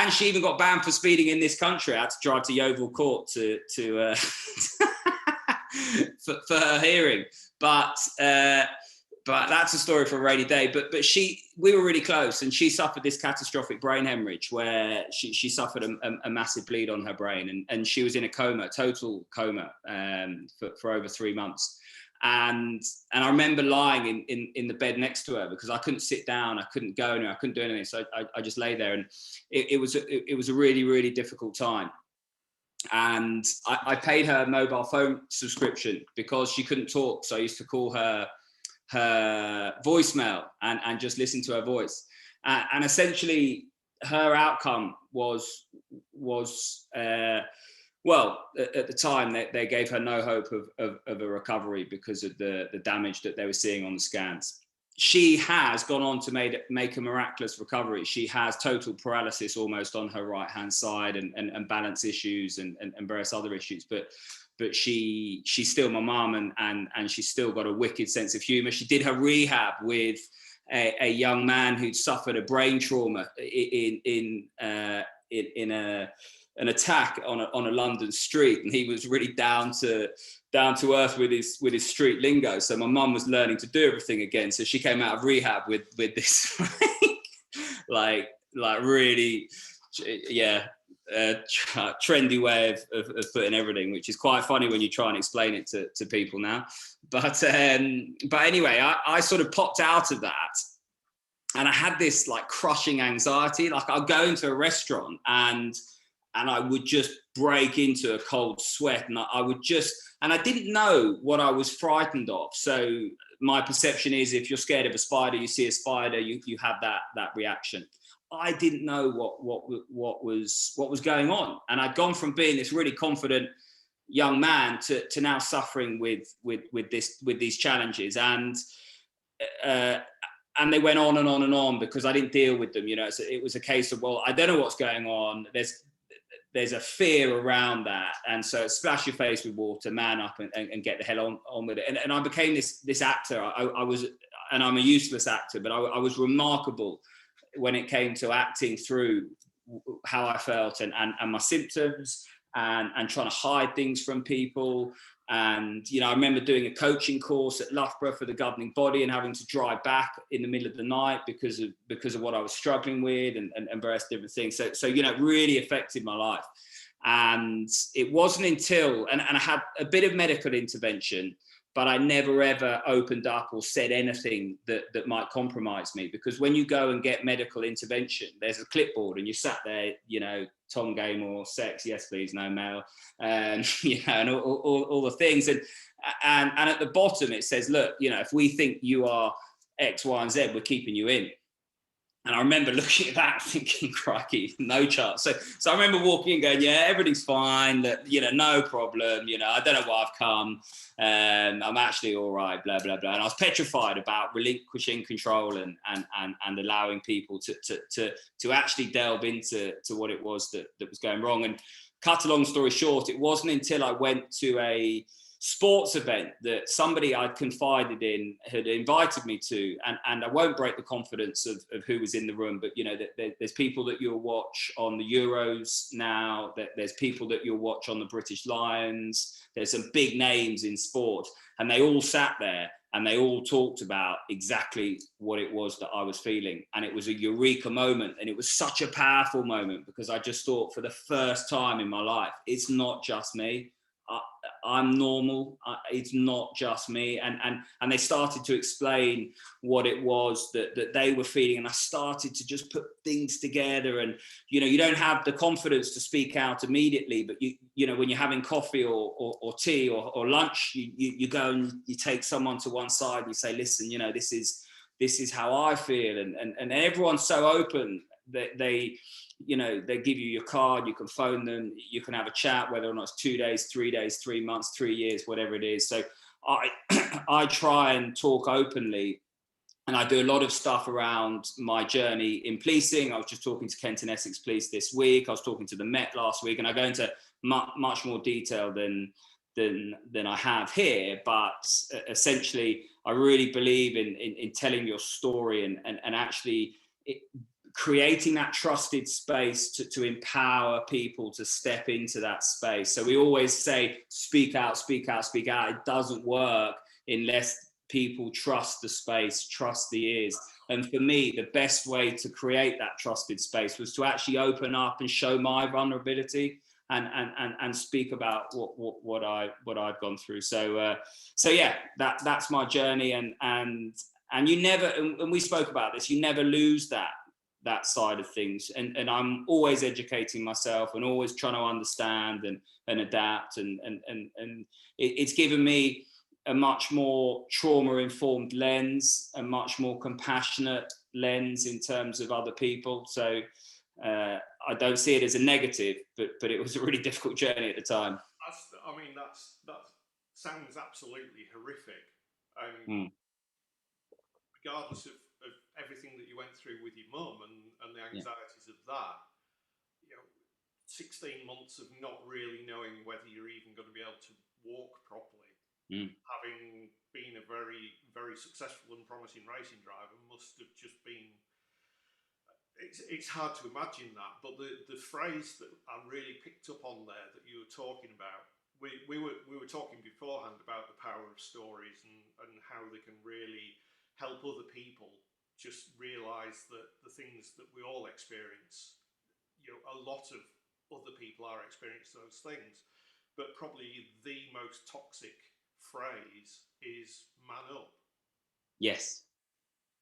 S3: she even got banned for speeding in this country. I had to drive to Yeovil Court to for her hearing. But that's a story for a rainy day. But we were really close, and she suffered this catastrophic brain hemorrhage where she suffered a massive bleed on her brain, and she was in a coma, total coma, for over 3 months. And I remember lying in the bed next to her because I couldn't sit down, I couldn't go anywhere, I couldn't do anything. So I just lay there, and it was a really, really difficult time. And I paid her a mobile phone subscription because she couldn't talk. So I used to call her voicemail and just listen to her voice. And essentially her outcome was well, at the time they gave her no hope of a recovery because of the damage that they were seeing on the scans. She has gone on to make a miraculous recovery. She has total paralysis almost on her right hand side and balance issues and various other issues. But she's still my mum, and she's still got a wicked sense of humour. She did her rehab with a young man who'd suffered a brain trauma in an attack on a London street, and he was really down to earth with his street lingo. So my mum was learning to do everything again. So she came out of rehab with this like really, yeah. Trendy way of putting everything, which is quite funny when you try and explain it to people now. But anyway, I sort of popped out of that, and I had this like crushing anxiety. Like I'll go into a restaurant and I would just break into a cold sweat, and I didn't know what I was frightened of. So my perception is if you're scared of a spider, you see a spider, you have that reaction. I didn't know what was going on, and I'd gone from being this really confident young man to now suffering with these challenges, and they went on and on and on because I didn't deal with them. You know, so it was a case of, well, I don't know what's going on. There's a fear around that, and so splash your face with water, man up, and get the hell on with it. And I became this actor. I was, and I'm a useless actor, but I was remarkable when it came to acting through how I felt and my symptoms and trying to hide things from people. And, you know, I remember doing a coaching course at Loughborough for the governing body and having to drive back in the middle of the night because of what I was struggling with and various different things. So, you know, it really affected my life. And it wasn't until, and I had a bit of medical intervention, but I never ever opened up or said anything that might compromise me. Because when you go and get medical intervention, there's a clipboard and you sat there, you know, Tom Gaymor, sex, yes please, no male, and you know, and all the things. And at the bottom it says, look, you know, if we think you are X, Y, and Z, we're keeping you in. And I remember looking at that thinking, crikey, no chance. So I remember walking and going, yeah, everything's fine, that, you know, no problem, you know, I don't know why I've come, I'm actually all right, blah, blah, blah. And I was petrified about relinquishing control and allowing people to actually delve into what it was that was going wrong. And cut a long story short, it wasn't until I went to a sports event that somebody I'd confided in had invited me to, and I won't break the confidence of who was in the room, but you know, there's people that you'll watch on the Euros now, that there's people that you'll watch on the British Lions, there's some big names in sport, and they all sat there and they all talked about exactly what it was that I was feeling. And it was a eureka moment, and it was such a powerful moment because I just thought, for the first time in my life, it's not just me. I'm normal. It's not just me. And they started to explain what it was that they were feeling. And I started to just put things together. And, you know, you don't have the confidence to speak out immediately, but you know, when you're having coffee or tea or lunch, you go and you take someone to one side and you say, listen, you know, this is how I feel. And everyone's so open that they you know, they give you your card, you can phone them, you can have a chat, whether or not it's 2 days, 3 days, 3 months, 3 years, whatever it is. So I try and talk openly, and I do a lot of stuff around my journey in policing. I was just talking to Kent and Essex Police this week. I was talking to the Met last week, and I go into much more detail than I have here. But essentially, I really believe in telling your story and actually creating that trusted space to empower people to step into that space. So we always say, speak out, speak out, speak out. It doesn't work unless people trust the space, trust the ears. And for me, the best way to create that trusted space was to actually open up and show my vulnerability and speak about what I'd gone through. So yeah, that's my journey. And you never, and we spoke about this, you never lose that side of things, and I'm always educating myself and always trying to understand and adapt, and it's given me a much more trauma-informed lens, a much more compassionate lens in terms of other people. So I don't see it as a negative, but it was a really difficult journey at the time.
S1: I mean, that sounds absolutely horrific. Regardless of everything that you went through with your mum and the anxieties of that, you know, 16 months of not really knowing whether you're even going to be able to walk properly, having been a very, very successful and promising racing driver, must have just been, it's hard to imagine that. But the phrase that I really picked up on there that you were talking about, we were talking beforehand about the power of stories and how they can really help other people just realise that the things that we all experience, you know, a lot of other people are experiencing those things. But probably the most toxic phrase is man up.
S3: Yes.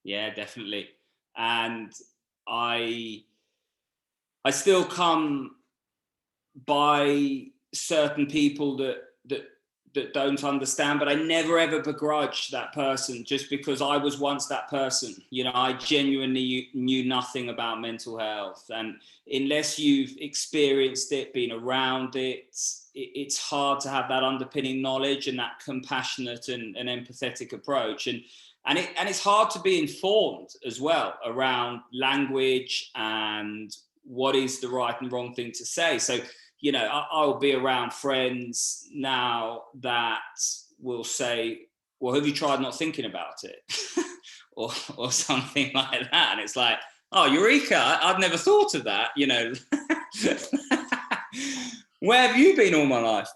S3: Yeah, definitely. And I still come by certain people that that don't understand, but I never ever begrudge that person just because I was once that person. You know, I genuinely knew nothing about mental health, and unless you've experienced it, been around it, it's hard to have that underpinning knowledge and that compassionate and empathetic approach. And it's hard to be informed as well around language and what is the right and wrong thing to say. So, you know, I'll be around friends now that will say, well, have you tried not thinking about it? or something like that. And it's like, oh, eureka, I've never thought of that, you know. Where have you been all my life?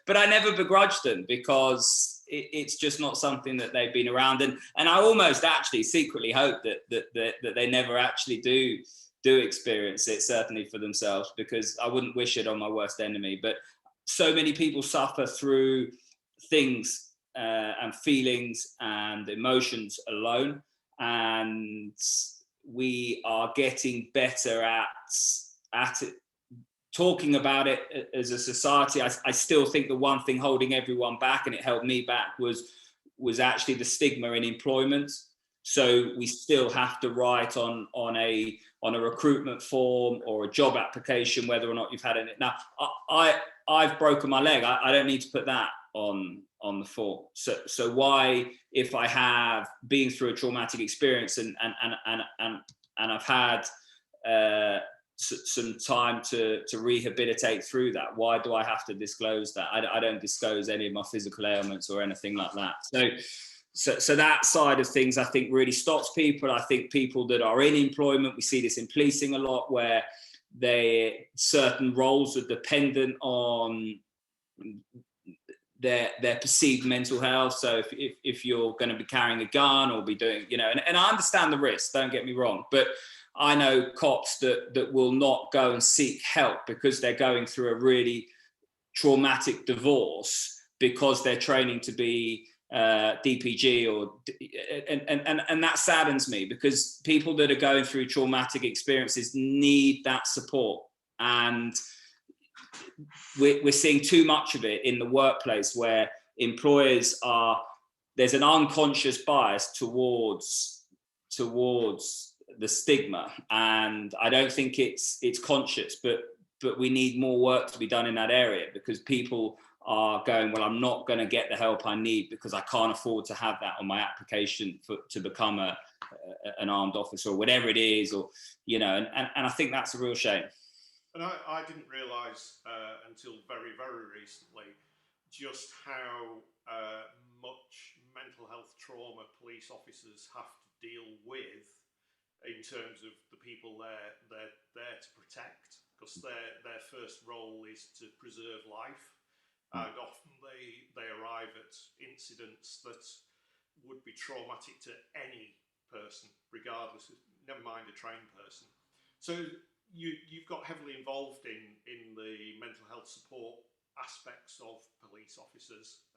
S3: But I never begrudge them because it's just not something that they've been around. And I almost actually secretly hope that they never actually do experience it, certainly for themselves, because I wouldn't wish it on my worst enemy. But so many people suffer through things and feelings and emotions alone, and we are getting better at it, talking about it as a society. I still think the one thing holding everyone back, and it held me back, was actually the stigma in employment. So we still have to write on a recruitment form or a job application whether or not you've had it. Now, I've broken my leg. I don't need to put that on the form. So why, if I have been through a traumatic experience and I've had some time to rehabilitate through that, why do I have to disclose that? I don't disclose any of my physical ailments or anything like that. So that side of things, I think, really stops people. I think people that are in employment, we see this in policing a lot, where certain roles are dependent on their perceived mental health. So if you're going to be carrying a gun or be doing, you know, and I understand the risks, don't get me wrong, but I know cops that will not go and seek help because they're going through a really traumatic divorce because they're training to be DPG and that saddens me, because people that are going through traumatic experiences need that support, and we're seeing too much of it in the workplace, where employers there's an unconscious bias towards the stigma, and I don't think it's conscious, but we need more work to be done in that area, because people are going, well, I'm not going to get the help I need because I can't afford to have that on my application to become an armed officer or whatever it is, or, you know, and I think that's a real shame.
S1: And I didn't realise until very, very recently just how much mental health trauma police officers have to deal with in terms of the people they're there to protect, because their first role is to preserve life. And often they arrive at incidents that would be traumatic to any person, regardless of, never mind a trained person. So you've got heavily involved in the mental health support aspects of police officers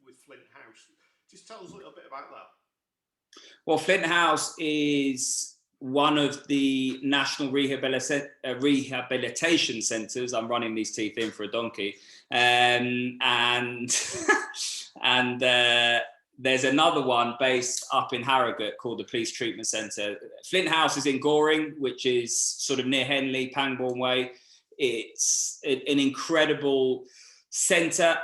S1: with Flint House. Just tell us a little bit about that.
S3: Well, Flint House is one of the national rehabilitation centres. I'm running these teeth in for a donkey. And there's another one based up in Harrogate called the Police Treatment Centre. Flint House is in Goring, which is sort of near Henley, Pangbourne Way. It's an incredible centre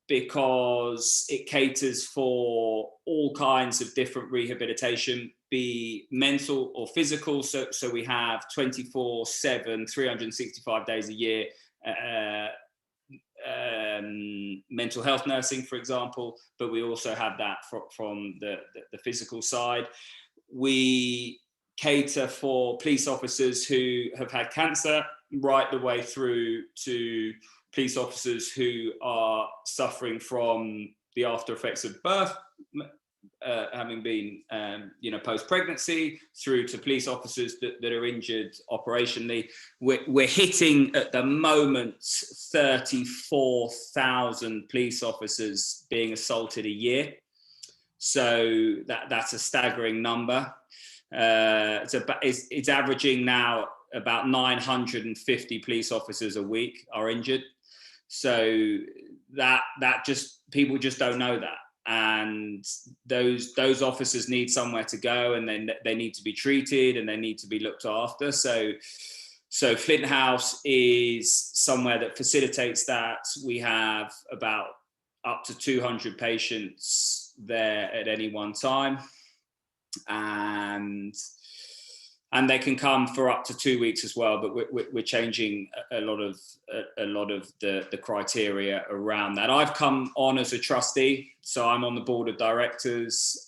S3: because it caters for all kinds of different rehabilitation, be mental or physical. So we have 24/7, 365 days a year, mental health nursing, for example, but we also have that from the physical side. We cater for police officers who have had cancer, right the way through to police officers who are suffering from the after effects of birth, having been, post-pregnancy, through to police officers that are injured operationally. We're hitting at the moment 34,000 police officers being assaulted a year. So that's a staggering number. It's averaging now about 950 police officers a week are injured. So that just, people just don't know that. And those officers need somewhere to go, and then they need to be treated and they need to be looked after. So Flint House is somewhere that facilitates that. We have about up to 200 patients there at any one time, and they can come for up to 2 weeks as well. But we're changing a lot of the criteria around that. I've come on as a trustee, so I'm on the board of directors.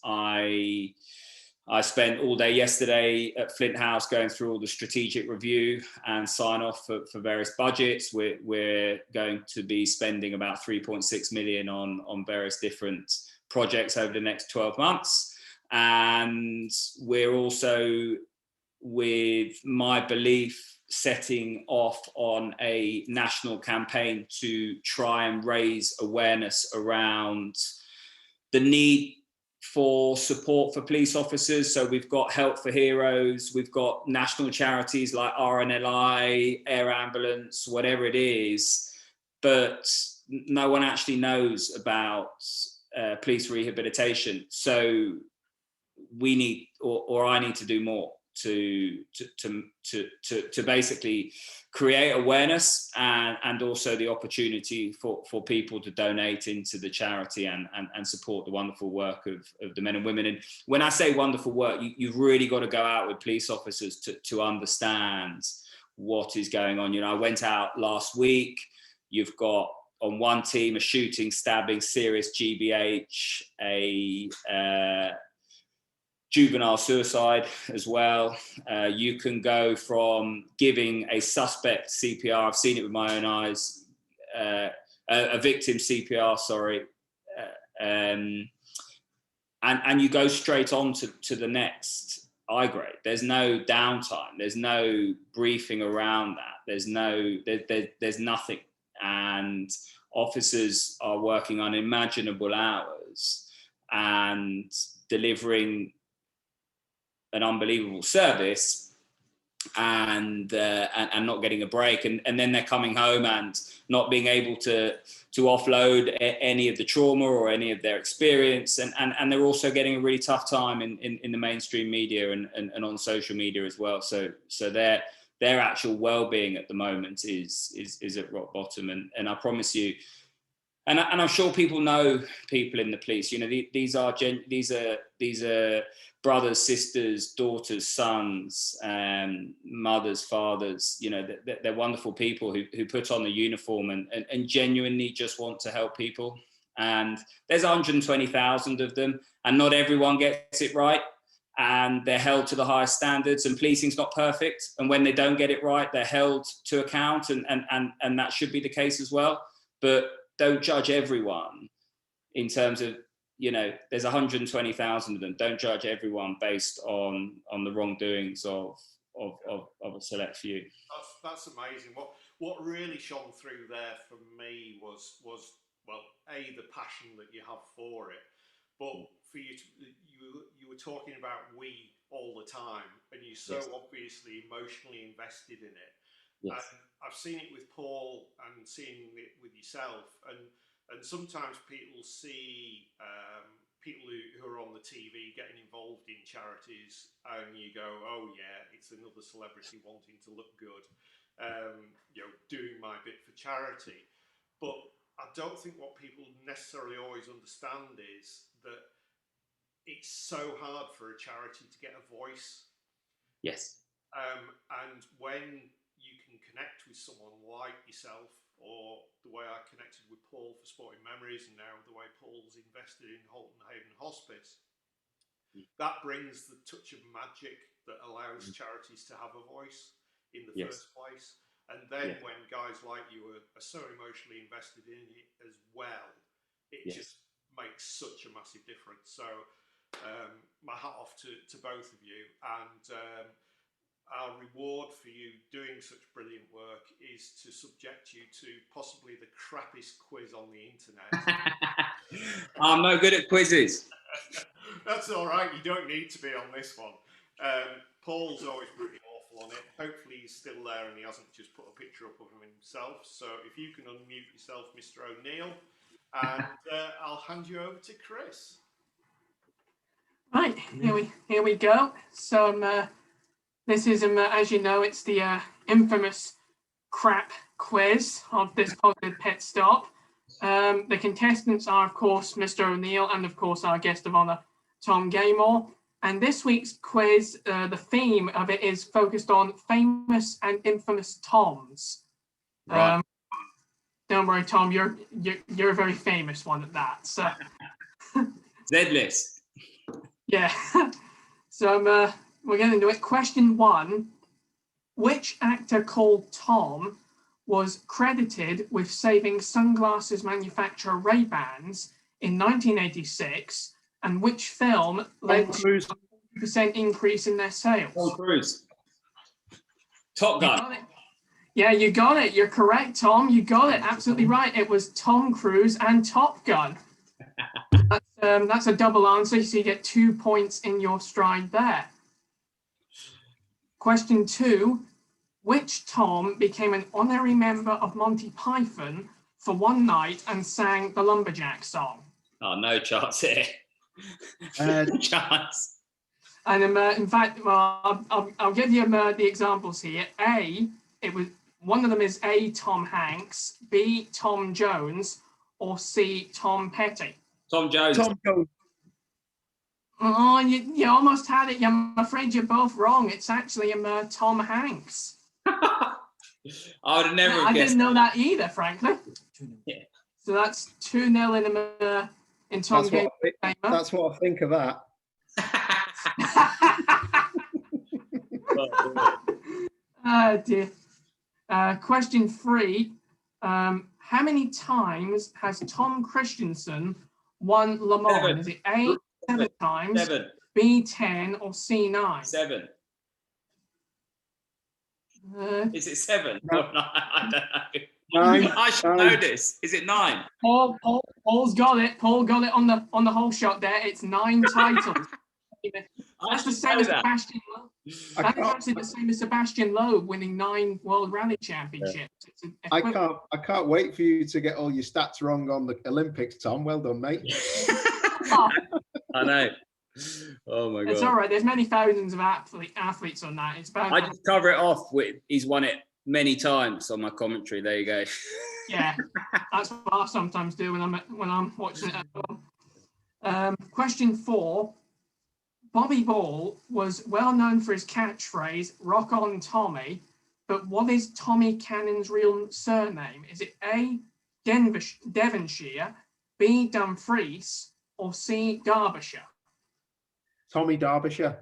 S3: I spent all day yesterday at Flint House going through all the strategic review and sign off for various budgets. We're going to be spending about 3.6 million on various different projects over the next 12 months. And we're also, with my belief, setting off on a national campaign to try and raise awareness around the need for support for police officers. So we've got Help for Heroes, we've got national charities like RNLI, Air Ambulance, whatever it is, but no one actually knows about police rehabilitation. So we need, or I need to do more to basically create awareness and also the opportunity for people to donate into the charity and support the wonderful work of the men and women. And when I say wonderful work, you've really got to go out with police officers to understand what is going on. You know, I went out last week. You've got on one team a shooting, stabbing, serious GBH, a juvenile suicide as well. You can go from giving a suspect CPR, I've seen it with my own eyes, a victim CPR, sorry, and you go straight on to the next I grade. There's no downtime, there's no briefing around that, there's nothing. And officers are working unimaginable hours and delivering an unbelievable service, and not getting a break, and then they're coming home and not being able to offload any of the trauma or any of their experience, and they're also getting a really tough time in the mainstream media and on social media as well. So their actual well-being at the moment is at rock bottom, and I promise you, and I'm sure people know people in the police. You know, these are brothers, sisters, daughters, sons, mothers, fathers. You know, they're wonderful people who put on the uniform and genuinely just want to help people. And there's 120,000 of them, and not everyone gets it right. And they're held to the highest standards, and policing's not perfect. And when they don't get it right, they're held to account, and that should be the case as well. But don't judge everyone in terms of, you know, there's 120,000 of them. Don't judge everyone based on the wrongdoings of a select few.
S1: That's amazing. What really shone through there for me was well, A, the passion that you have for it, but for you you were talking about we all the time, and you're so obviously emotionally invested in it. Yes. And I've seen it with Paul and seeing it with yourself, and sometimes people see people who are on the TV getting involved in charities, and you go, oh yeah, it's another celebrity wanting to look good, you know, doing my bit for charity. But I don't think what people necessarily always understand is that it's so hard for a charity to get a voice.
S3: Yes.
S1: And when you can connect with someone like yourself, or the way I connected with Paul for Sporting Memories, and now the way Paul's invested in Halton Haven Hospice, that brings the touch of magic that allows charities to have a voice in the first place. And then when guys like you are so emotionally invested in it as well, it just makes such a massive difference. So my hat off to both of you, and our reward for you doing such brilliant work is to subject you to possibly the crappiest quiz on the internet.
S3: I'm no good at quizzes.
S1: That's all right, you don't need to be on this one. Paul's always pretty awful on it. Hopefully he's still there and he hasn't just put a picture up of him himself. So if you can unmute yourself, Mr. O'Neill, and I'll hand you over to Chris.
S2: Right, here we go. So this is, as you know, it's the infamous crap quiz of this positive pit stop. The contestants are, of course, Mr. O'Neill and, of course, our guest of honour, Tom Gaymor. And this week's quiz, the theme of it is focused on famous and infamous Toms.
S3: Right.
S2: Don't worry, Tom, you're a very famous one at that. So
S3: Z-list.
S2: yeah. So we're getting into it. Question 1. Which actor called Tom was credited with saving sunglasses manufacturer Ray-Bans in 1986, and which film led to a 40% increase in their sales?
S3: Tom Cruise. Top
S2: You
S3: Gun.
S2: got it. Yeah, you got it. You're correct, Tom. You got it. Absolutely right. It was Tom Cruise and Top Gun. That's a double answer, so you get 2 points in your stride there. Question 2. Which Tom became an honorary member of Monty Python for one night and sang the Lumberjack song?
S3: Oh, no chance here. No chance.
S2: And in fact, well, I'll give you the examples here. A, it was one of them is A, Tom Hanks, B, Tom Jones, or C, Tom Petty.
S3: Tom Jones.
S4: Tom Jones.
S2: Oh, you almost had it. I'm afraid you're both wrong. It's actually Tom Hanks.
S3: I would have never
S2: I
S3: guessed.
S2: didn't know that either, frankly.
S3: Yeah.
S2: So that's 2-0 in Tom Gaymor's favour.
S4: That's what I think of that.
S2: Oh dear. Question 3. How many times has Tom Christensen won Le Mans?
S3: 7.
S2: Is it A, 7 times,
S3: 7.
S2: B, 10, or C, 9?
S3: 7.
S2: Uh,
S3: Is it 7?
S4: No.
S3: No, I don't know.
S4: 9.
S3: I should know this. Is it 9?
S2: Paul's got it. Paul got it on the whole shot there. It's 9 titles. That's the same as Sebastian Loeb. That is actually the same as Sebastian Loeb winning 9 World Rally Championships.
S4: I can't wait for you to get all your stats wrong on the Olympics, Tom. Well done, mate.
S3: I know. Oh my god.
S2: It's all right. There's many thousands of athletes on that. It's about.
S3: I just cover it off with he's won it many times on my commentary. There you go.
S2: Yeah, that's what I sometimes do when I'm watching it at home. Question 4. Bobby Ball was well known for his catchphrase "Rock on, Tommy," but what is Tommy Cannon's real surname? Is it A, Devonshire, B, Dumfries, or C, Derbyshire?
S4: Tommy Derbyshire.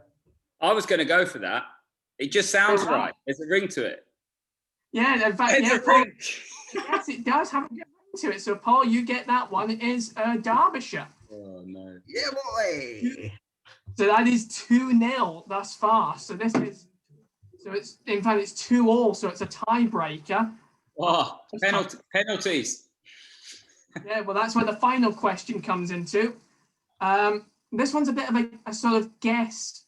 S3: I was going to go for that. It just sounds right. There's a ring to it.
S2: Yeah, in fact,
S3: There's
S2: yeah,
S3: a ring.
S2: yes, it does have a good ring to it. So, Paul, you get that one. It is Derbyshire.
S3: Oh no.
S4: Yeah, boy.
S2: So that is 2-0 thus far. So this is, so it's, in fact, it's 2-2. So it's a tiebreaker.
S3: Oh, penalties.
S2: Yeah, well, that's where the final question comes into. This one's a bit of a sort of guess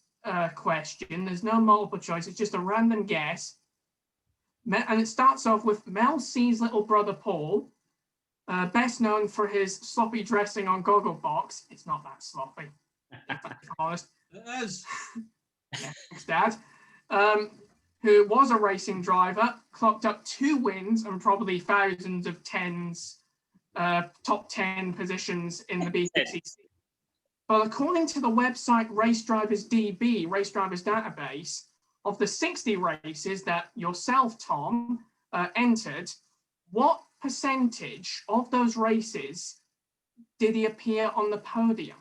S2: question. There's no multiple choice. It's just a random guess. And it starts off with Mel C's little brother, Paul, best known for his sloppy dressing on Gogglebox. It's not that sloppy, if I'm honest. Yeah, thanks, Dad. Who was a racing driver, clocked up 2 wins and probably thousands of top 10 positions in the BTCC. But according to the website Race Drivers DB, Race Drivers Database, of the 60 races that yourself, Tom, entered, what percentage of those races did he appear on the podium?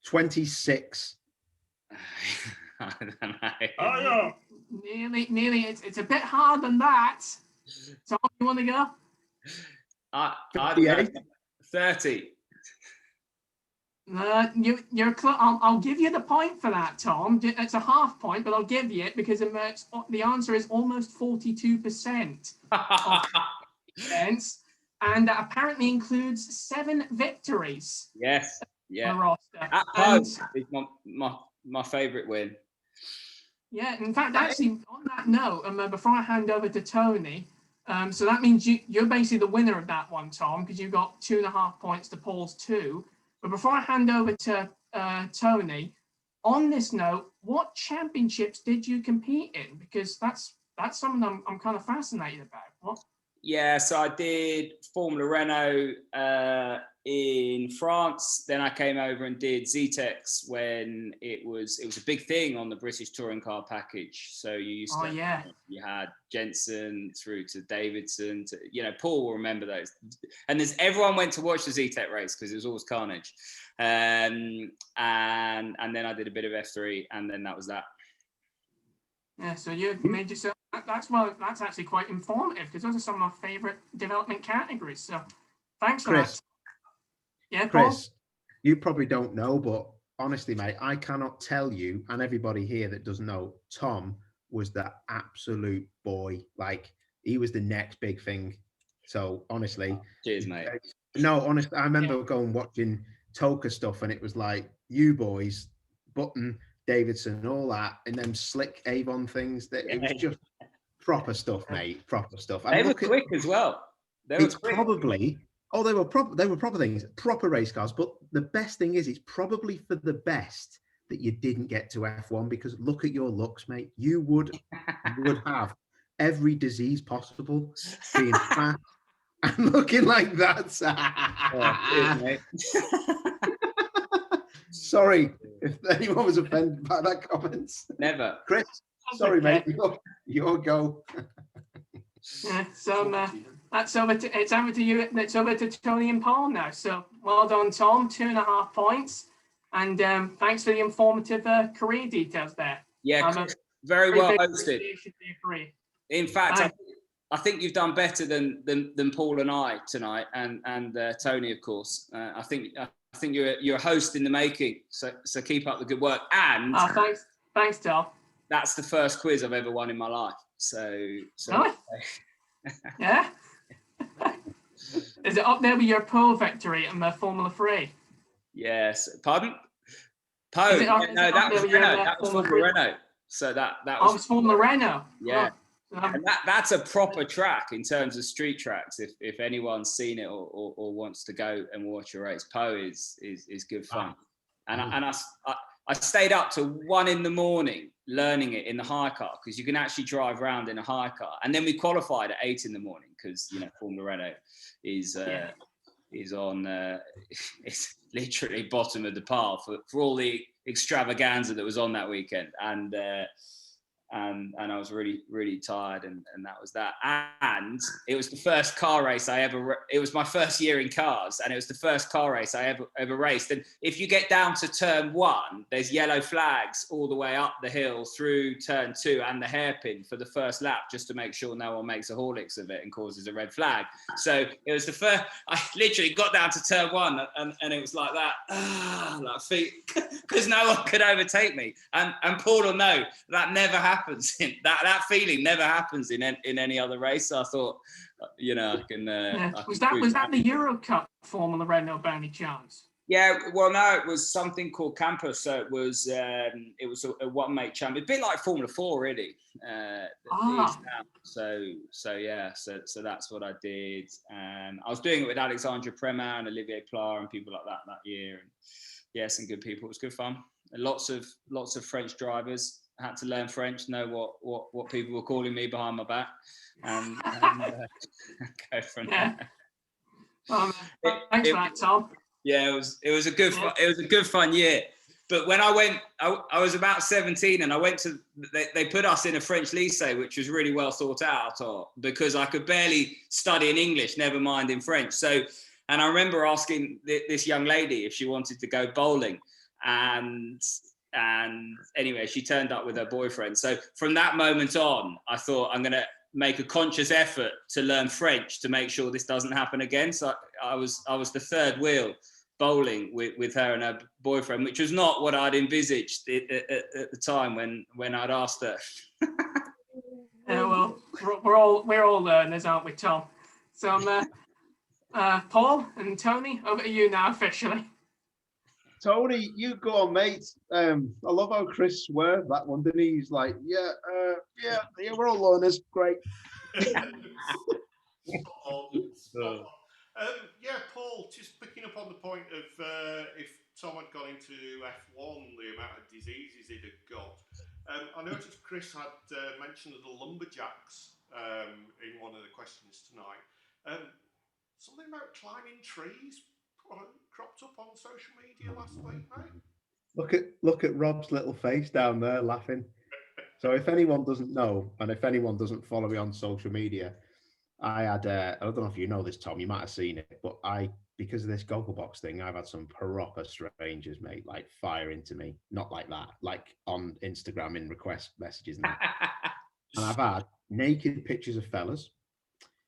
S4: 26.
S3: I don't know.
S4: Oh, no.
S2: Nearly. It's a bit hard than that. Tom, you want to go?
S3: I 30.
S2: You're close. I'll give you the point for that, Tom. It's a half point, but I'll give you it because the answer is almost 42%. And that apparently includes 7 victories.
S3: Yes. Yeah.
S2: On the roster.
S3: At home is my favourite win.
S2: Yeah, in fact, actually, on that note, before I hand over to Tony, so that means you're basically the winner of that one, Tom, because you got 2.5 points to Paul's 2. But before I hand over to Tony, on this note, what championships did you compete in? Because that's something I'm kind of fascinated about. What?
S3: Yeah, so I did Formula Renault in France. Then I came over and did ZTEX when it was a big thing on the British touring car package. So you used you had Jensen through to Davidson to, Paul will remember those. And everyone went to watch the ZTEC race because it was always carnage. And then I did a bit of F3 and then that was that.
S2: Yeah, so you made yourself. That's actually quite informative because those are some of my favourite development categories. So, thanks for
S4: Chris.
S2: that. Yeah,
S4: Chris, you probably don't know, but honestly, mate, I cannot tell you, and everybody here that doesn't know, Tom was the absolute boy. Like, he was the next big thing. So, honestly.
S3: Cheers, mate.
S4: No, honestly, I remember going watching Toka stuff, and it was like, you boys, Button, Davidson, all that, and them slick Avon things. That it was just proper stuff, mate. Proper stuff.
S3: They were quick as well. They were quick.
S4: They were proper things, proper race cars. But the best thing is, it's probably for the best that you didn't get to F1 because look at your looks, mate. You would have every disease possible, being fat and looking like that.
S3: Cheers, mate.
S4: Sorry if anyone was offended by that comment.
S3: Never.
S4: Chris, sorry, mate. Your go.
S2: Yeah, so it's over to you. It's over to Tony and Paul now. So well done, Tom. 2.5 points. And thanks for the informative career details there.
S3: Yeah, Chris, very well hosted. In fact, I think you've done better than Paul and I tonight, and Tony, of course. I think you're a host in the making. So keep up the good work. And
S2: thanks, Tom.
S3: That's the first quiz I've ever won in my life. So
S2: really? Yeah. Is it up there with your pole victory in Formula 3?
S3: Yes. Pardon? Pole? No, that was Renault. That was Formula Renault. So that was
S2: Formula Renault.
S3: Yeah. And that's a proper track in terms of street tracks. If anyone's seen it or wants to go and watch a race, Poe is good fun. And I stayed up till 1 a.m. learning it in the hire car because you can actually drive around in a hire car. And then we qualified at 8 a.m. because Formula Renault is on it's literally bottom of the pile for all the extravaganza that was on that weekend. And I was really, really tired, and that was that. And it was the first car race it was my first year in cars, and it was the first car race I ever raced. And if you get down to turn 1, there's yellow flags all the way up the hill through turn 2 and the hairpin for the first lap, just to make sure no one makes a Horlicks of it and causes a red flag. So it was the first, I literally got down to turn 1 and it was like that, like feet, because no one could overtake me. And Paul will know that never happens. That feeling never happens in any other race. So I thought, I can.
S2: Was that the Euro Cup Formula Renault by any chance?
S3: Yeah, well, no, it was something called Campus. So it was a one-make champ. It's a bit like Formula 4, really. So that's what I did. I was doing it with Alexandra Prema and Olivier Pla and people like that year. And yeah, some good people. It was good fun. And lots of French drivers. I had to learn French, know what people were calling me behind my back, and go from there.
S2: Well, thanks for that, Tom.
S3: Yeah, it was a good fun year. But when I went, I was about 17, and I went to. They put us in a French lycée, which was really well thought out, because I could barely study in English, never mind in French. So, and I remember asking this young lady if she wanted to go bowling, and anyway, she turned up with her boyfriend. So from that moment on, I thought I'm going to make a conscious effort to learn French to make sure this doesn't happen again. So I was the third wheel bowling with her and her boyfriend, which was not what I'd envisaged at the time when I'd asked her.
S2: Yeah, well, we're all learners, aren't we, Tom? So Paul and Tony, over to you now officially.
S4: Tony, you go on, mate. I love how Chris swerved that one, didn't he? He's like, yeah, we're all learners. Great.
S1: Spot on, spot on. Yeah, Paul, just picking up on the point of if Tom had gone into F1, the amount of diseases he'd have got. I noticed Chris had mentioned the lumberjacks in one of the questions tonight. Something about climbing trees cropped up on social media last week, mate.
S4: Look at Rob's little face down there laughing. So if anyone doesn't know, and if anyone doesn't follow me on social media, I had, I don't know if you know this, Tom, you might have seen it, but because of this Gogglebox thing, I've had some proper strangers, mate, like fire into me. Not like that, like on Instagram in request messages and that. And I've had naked pictures of fellas.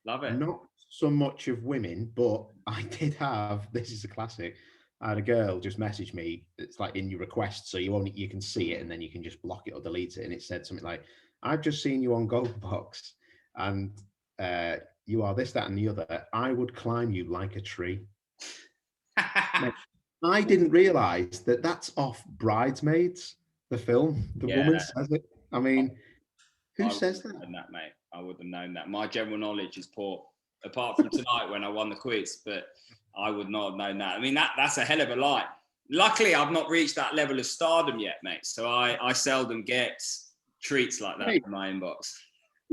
S3: Love it.
S4: Not so much of women, but I did have, this is a classic, I had a girl just message me, it's like in your request, so you can see it and then you can just block it or delete it. And it said something like, I've just seen you on Gogglebox and you are this, that, and the other. I would climb you like a tree. Now, I didn't realize that that's off Bridesmaids, the film. The woman says it. I mean, who says that?
S3: That, mate. I would have known that. My general knowledge is poor, apart from tonight when I won the quiz, but I would not have known that. I mean, that's a hell of a line. Luckily, I've not reached that level of stardom yet, mate. So I seldom get treats like that in my inbox.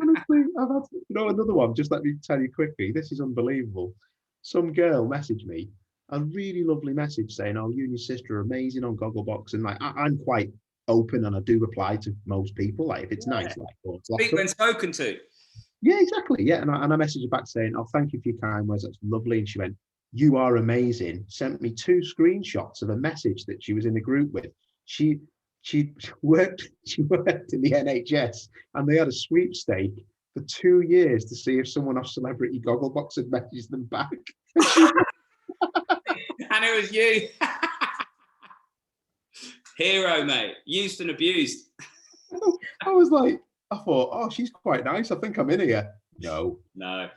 S4: Honestly, I've had, another one. Just let me tell you quickly. This is unbelievable. Some girl messaged me a really lovely message saying, "Oh, you and your sister are amazing on Gogglebox." And like, I'm quite open and I do reply to most people. Like, if it's nice, like,
S3: speak when spoken to.
S4: Yeah, exactly. Yeah, and I messaged her back saying, "Oh, thank you for your kind words. That's lovely." And she went, "You are amazing." Sent me 2 screenshots of a message that she was in the group with. She worked in the NHS and they had a sweepstake for 2 years to see if someone off Celebrity Gogglebox had messaged them back.
S3: And it was you. Hero, mate. Used and abused.
S4: I was like, I thought, oh, she's quite nice. I think I'm in here. No.
S3: I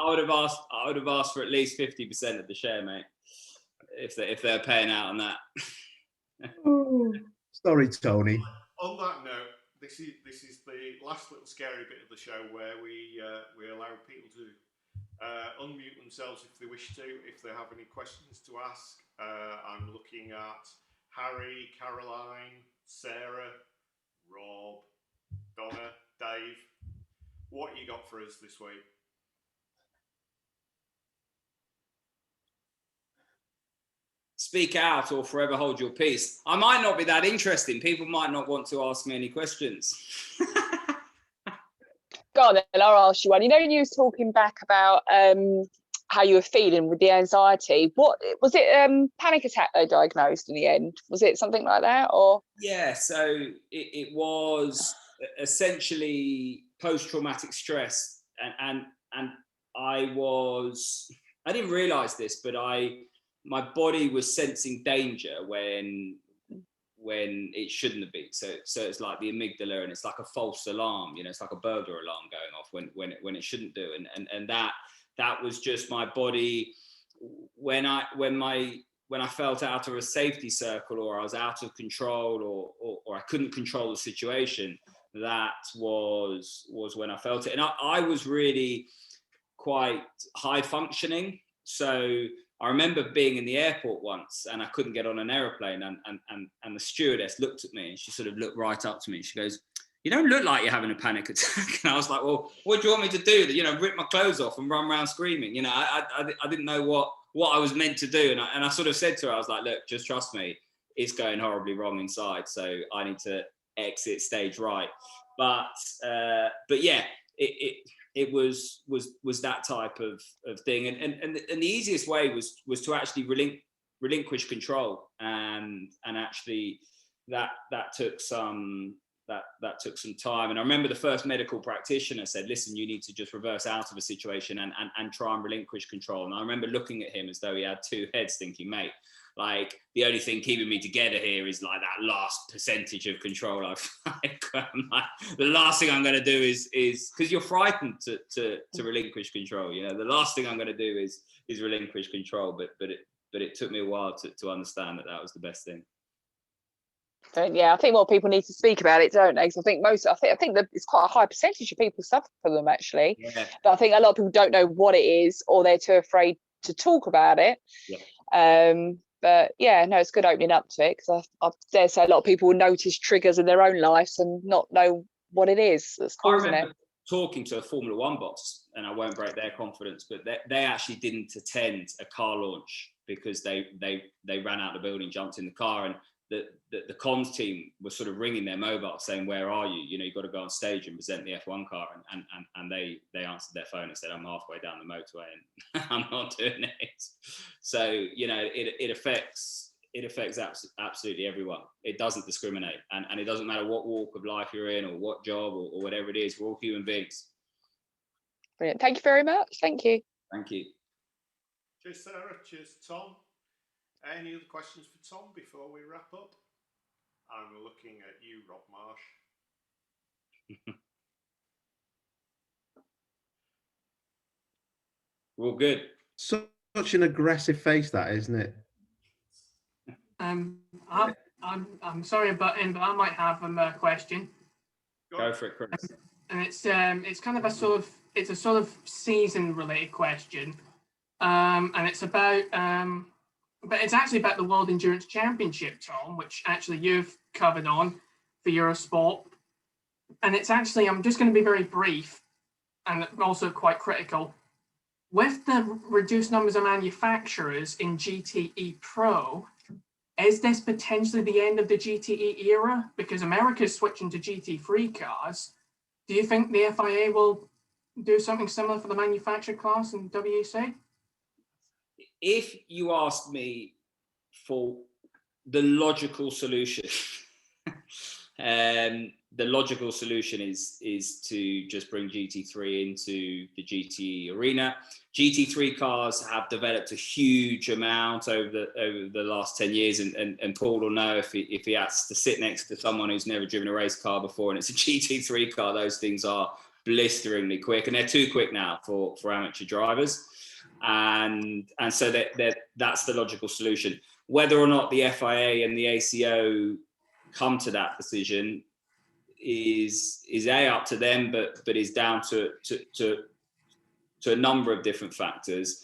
S3: would have asked for at least 50% of the share, mate. If they're paying out on that.
S4: Oh, sorry, Tony.
S1: On that note, this is the last little scary bit of the show where we allow people to unmute themselves if they wish to, if they have any questions to ask. I'm looking at Harry, Caroline, Sarah, Rob, Donna, Dave. What you got for us this week?
S3: Speak out or forever hold your peace. I might not be that interesting. People might not want to ask me any questions.
S5: Go on then, I'll ask you one. You know, you were talking back about how you were feeling with the anxiety. What was it? Panic attack they diagnosed in the end? Was it something like that, or? Yeah,
S3: so it was essentially post-traumatic stress, and I didn't realise this, but my body was sensing danger when it shouldn't have been. So it's like the amygdala, and it's like a false alarm. You know, it's like a burglar alarm going off when it shouldn't do. And that was just my body when I felt out of a safety circle, or I was out of control, or I couldn't control the situation. That was when I felt it, and I was really quite high functioning. So I remember being in the airport once and I couldn't get on an aeroplane, and the stewardess looked at me and she sort of looked right up to me. She goes, "You don't look like you're having a panic attack." And I was like, "Well, what do you want me to do? You know, rip my clothes off and run around screaming?" You know, I didn't know what I was meant to do. And I sort of said to her, I was like, "Look, just trust me. It's going horribly wrong inside. So I need to exit stage right." But yeah, it was that type of thing, and the easiest way was to actually relinquish control, and actually that took some time. And I remember the first medical practitioner said, "Listen, you need to just reverse out of a situation and try and relinquish control." And I remember looking at him as though he had 2 heads, thinking, "Mate, like the only thing keeping me together here is like that last percentage of control. The last thing I'm going to do is because you're frightened to relinquish control. You know, the last thing I'm going to do is relinquish control. But it took me a while to understand that was the best thing.
S5: Yeah, I think more people need to speak about it, don't they? Because I think that it's quite a high percentage of people suffer from them, actually.
S3: Yeah.
S5: But I think a lot of people don't know what it is, or they're too afraid to talk about it.
S3: Yeah.
S5: But yeah, no, it's good opening up to it, because I dare say a lot of people will notice triggers in their own lives and not know what it is that's causing it.
S3: Talking to a Formula One boss, and I won't break their confidence, but they actually didn't attend a car launch because they ran out of the building, jumped in the car, and the comms team was sort of ringing their mobile saying, where are you? You know, you've got to go on stage and present the F1 car. And they answered their phone and said, I'm halfway down the motorway and I'm not doing it. So, you know, it affects absolutely everyone. It doesn't discriminate. And it doesn't matter what walk of life you're in or what job or whatever it is, we're all human beings.
S5: Brilliant. Thank you very much. Thank you.
S3: Thank you.
S1: Cheers, Sarah. Cheers, Tom. Any other questions for Tom before we wrap up? I'm looking at you, Rob Marsh.
S3: We're all good.
S4: Such an aggressive face, that, isn't it?
S2: I'm sorry about him, but I might have a question.
S3: Go for it, Chris.
S2: And it's kind of a sort of season related question. And it's about but it's actually about the World Endurance Championship, Tom, which actually you've covered on for Eurosport. And it's actually, I'm just going to be very brief and also quite critical. With the reduced numbers of manufacturers in GTE Pro, is this potentially the end of the GTE era? Because America's switching to GT3 cars. Do you think the FIA will do something similar for the manufacturer class in WEC?
S3: If you asked me for the logical solution, the logical solution is to just bring GT3 into the GTE arena. GT3 cars have developed a huge amount over the last 10 years, and Paul will know if he has to sit next to someone who's never driven a race car before and it's a GT3 car, those things are blisteringly quick, and they're too quick now for amateur drivers. And so that's the logical solution. Whether or not the FIA and the ACO come to that decision is up to them, but is down to a number of different factors.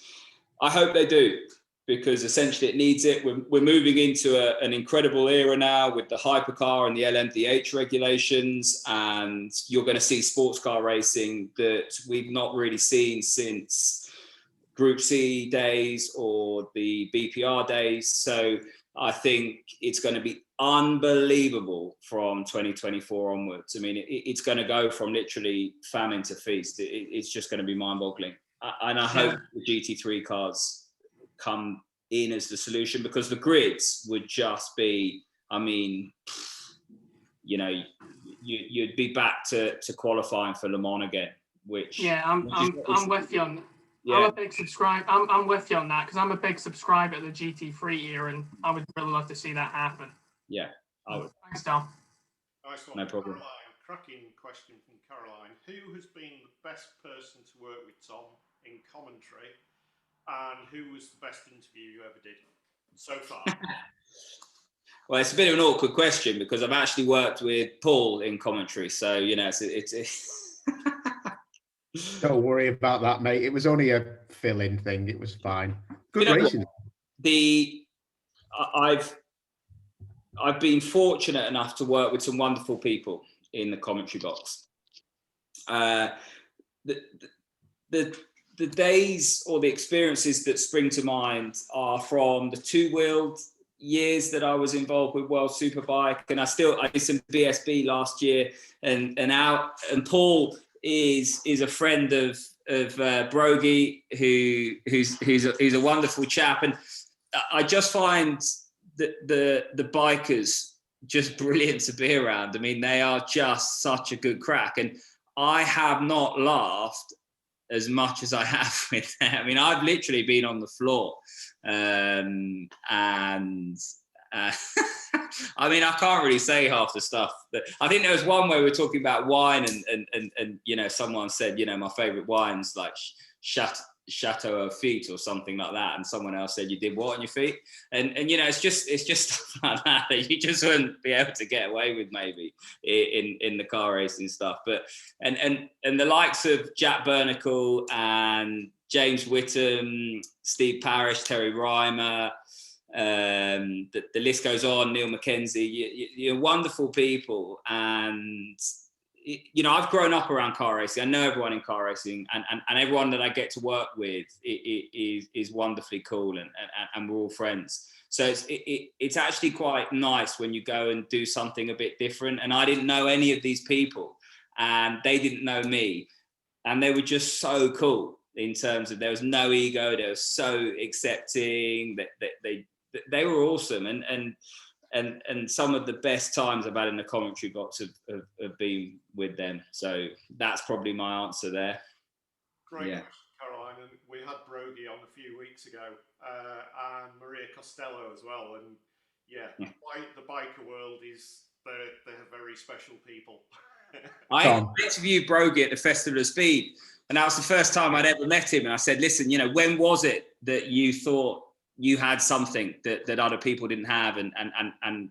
S3: I hope they do, because essentially it needs it. We're moving into an incredible era now with the hypercar and the LMDH regulations, and you're going to see sports car racing that we've not really seen since Group C days or the BPR days. So I think it's going to be unbelievable from 2024 onwards. I mean, it's going to go from literally famine to feast. It's just going to be mind-boggling. And I hope the GT3 cars come in as the solution, because the grids would just be, I mean, you know, you'd be back to qualifying for Le Mans again, which...
S2: Yeah, I'm with you on that. Yeah. I'm a big subscriber. I'm with you on that, because I'm a big subscriber to the GT3 era, and I would really love to see that happen.
S3: Yeah, I would.
S2: Thanks, Tom.
S1: Nice one.
S3: No problem.
S1: Caroline, cracking question from Caroline. Who has been the best person to work with Tom in commentary, and who was the best interview you ever did so far?
S3: Well, it's a bit of an awkward question, because I've actually worked with Paul in commentary, so you know it's
S4: Don't worry about that, mate. It was only a fill-in thing. It was fine. Good racing.
S3: I've been fortunate enough to work with some wonderful people in the commentary box. The days or the experiences that spring to mind are from the two-wheeled years that I was involved with World Superbike, and I did some BSB last year, and Paul is a friend of Brogy, who's a wonderful chap, and I just find that the bikers just brilliant to be around. I mean, they are just such a good crack, and I have not laughed as much as I have with them. I mean, I've literally been on the floor, and I mean, I can't really say half the stuff. But I think there was one where we were talking about wine, and you know, someone said, you know, my favourite wine's like Chateau of feet or something like that, and someone else said you did what on your feet, and you know, it's just stuff like that you just wouldn't be able to get away with maybe in the car racing stuff. But and the likes of Jack Bernacle and James Whittam, Steve Parrish, Terry Reimer, the list goes on, Neil McKenzie, you're wonderful people. And you know, I've grown up around car racing. I know everyone in car racing, and everyone that I get to work with is wonderfully cool, and we're all friends. So it's actually quite nice when you go and do something a bit different. And I didn't know any of these people, and they didn't know me, and they were just so cool in terms of there was no ego. They were so accepting. That they were awesome, and some of the best times I've had in the commentary box have been with them. So that's probably my answer there.
S1: Great, yeah. Caroline. And we had Brogy on a few weeks ago, and Maria Costello as well. And yeah, the biker world they're very special people.
S3: I interviewed Brogy at the Festival of Speed, and that was the first time I'd ever met him. And I said, listen, you know, when was it that you thought you had something that other people didn't have, and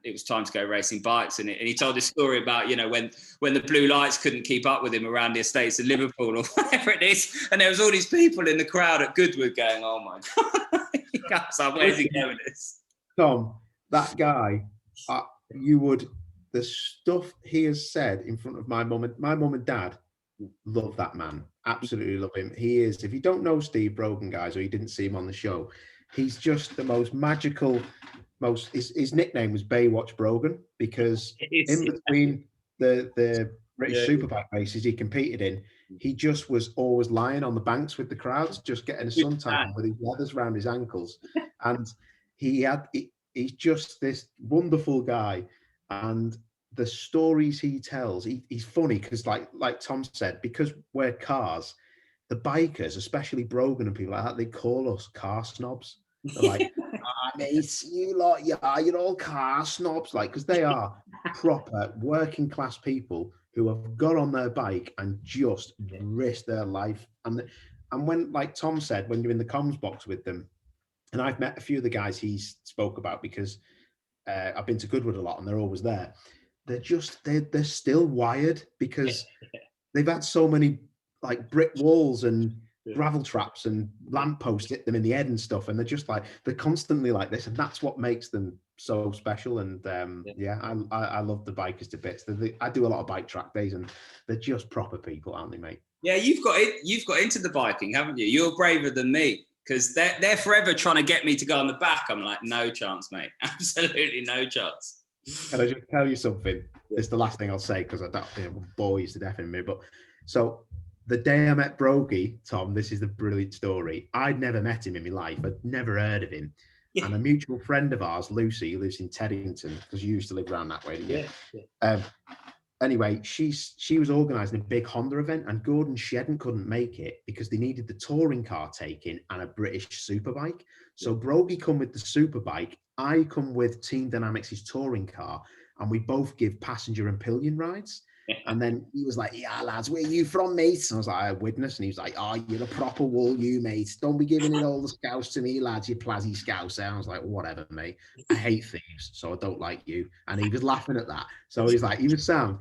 S3: it was time to go racing bikes? And he told this story about, you know, when the blue lights couldn't keep up with him around the estates of Liverpool or whatever it is, and there was all these people in the crowd at Goodwood going, oh my God, where's he going with this?
S4: Tom, that guy, the stuff he has said in front of my mum and dad, love that man, absolutely love him. He is, if you don't know Steve Brogan, guys, or you didn't see him on the show, he's just the most magical, his nickname was Baywatch Brogan, because in between the British Superbike races he competed in, he just was always lying on the banks with the crowds, just getting a suntan with his leathers around his ankles. And he's just this wonderful guy. And the stories he tells, he's funny because like Tom said, because we're cars, the bikers, especially Brogan and people like that, they call us car snobs. They're like, mate, you lot, you're all car snobs, like, because they are proper working class people who have got on their bike and just risked their life. And when, like Tom said, when you're in the comms box with them, and I've met a few of the guys he spoke about because I've been to Goodwood a lot and they're always there. They're still wired because they've had so many like brick walls and gravel traps and lampposts hit them in the head and stuff, and they're constantly like this, and that's what makes them so special. And I love the bikers to bits. I do a lot of bike track days, and they're just proper people, aren't they, mate?
S3: Yeah, you've got into the biking, haven't you? You're braver than me, because they're forever trying to get me to go on the back. I'm like, no chance, mate, absolutely no chance.
S4: Can I just tell you something? It's the last thing I'll say because I don't bore you to death in a minute. But so the day I met Brogy, Tom, this is the brilliant story. I'd never met him in my life. I'd never heard of him. Yeah. And a mutual friend of ours, Lucy, who lives in Teddington, because you used to live around that way, didn't you? Yeah. Anyway, she was organising a big Honda event, and Gordon Shedden couldn't make it because they needed the touring car taken and a British superbike. So Brogy come with the superbike, I come with Team Dynamics' touring car, and we both give passenger and pillion rides. And then he was like, yeah, lads, where are you from, mate? And I was like, I witness. And he was like, oh, you're a proper wool, you, mate. Don't be giving it all the scouts to me, lads, you plazzy scouts. And I was like, whatever, mate. I hate thieves, so I don't like you. And he was laughing at that. So he was sound.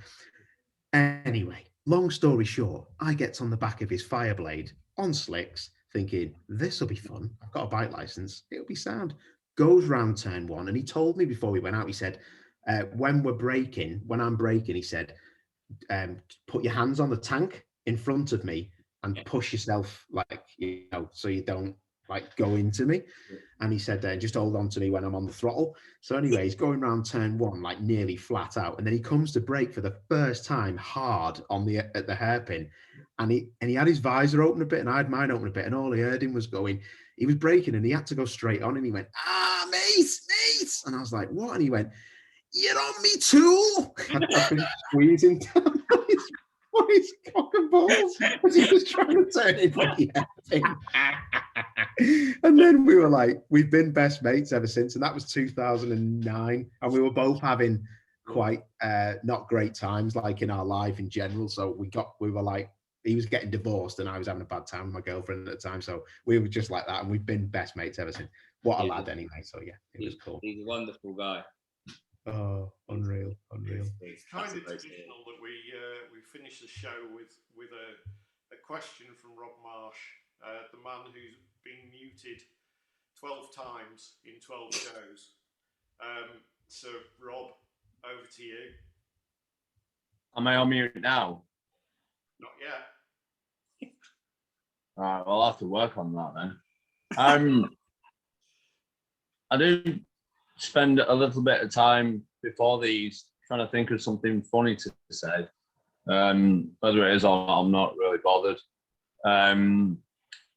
S4: Anyway, long story short, I get on the back of his Fireblade on slicks, thinking, this will be fun. I've got a bike license. It'll be sound. Goes round turn one. And he told me before we went out, he said, when I'm braking, he said, put your hands on the tank in front of me and push yourself, like, you know, so you don't like go into me. And he said, just hold on to me when I'm on the throttle. So anyway, he's going around turn one, like nearly flat out. And then he comes to brake for the first time hard at the hairpin. And he had his visor open a bit, and I had mine open a bit. And all I heard him was going, he was braking and he had to go straight on. And he went, mate. And I was like, what? And he went, you're on me too. I've been squeezing down his cock and balls as he was trying to turn it for the thing. And then we were like, we've been best mates ever since. And that was 2009. And we were both having quite not great times, like in our life in general. So we were like he was getting divorced and I was having a bad time with my girlfriend at the time. So we were just like that, and we've been best mates ever since. What a lad anyway. So yeah, it was cool.
S3: He's a wonderful guy.
S4: Oh, unreal.
S1: It's kind of traditional that we finish the show with a question from Rob Marsh, the man who's been muted 12 times in 12 shows. So Rob, over to you.
S6: Am I on mute now?
S1: Not yet.
S6: All right, well, I'll have to work on that then. I do spend a little bit of time before these trying to think of something funny to say. Whether it is or not, I'm not really bothered.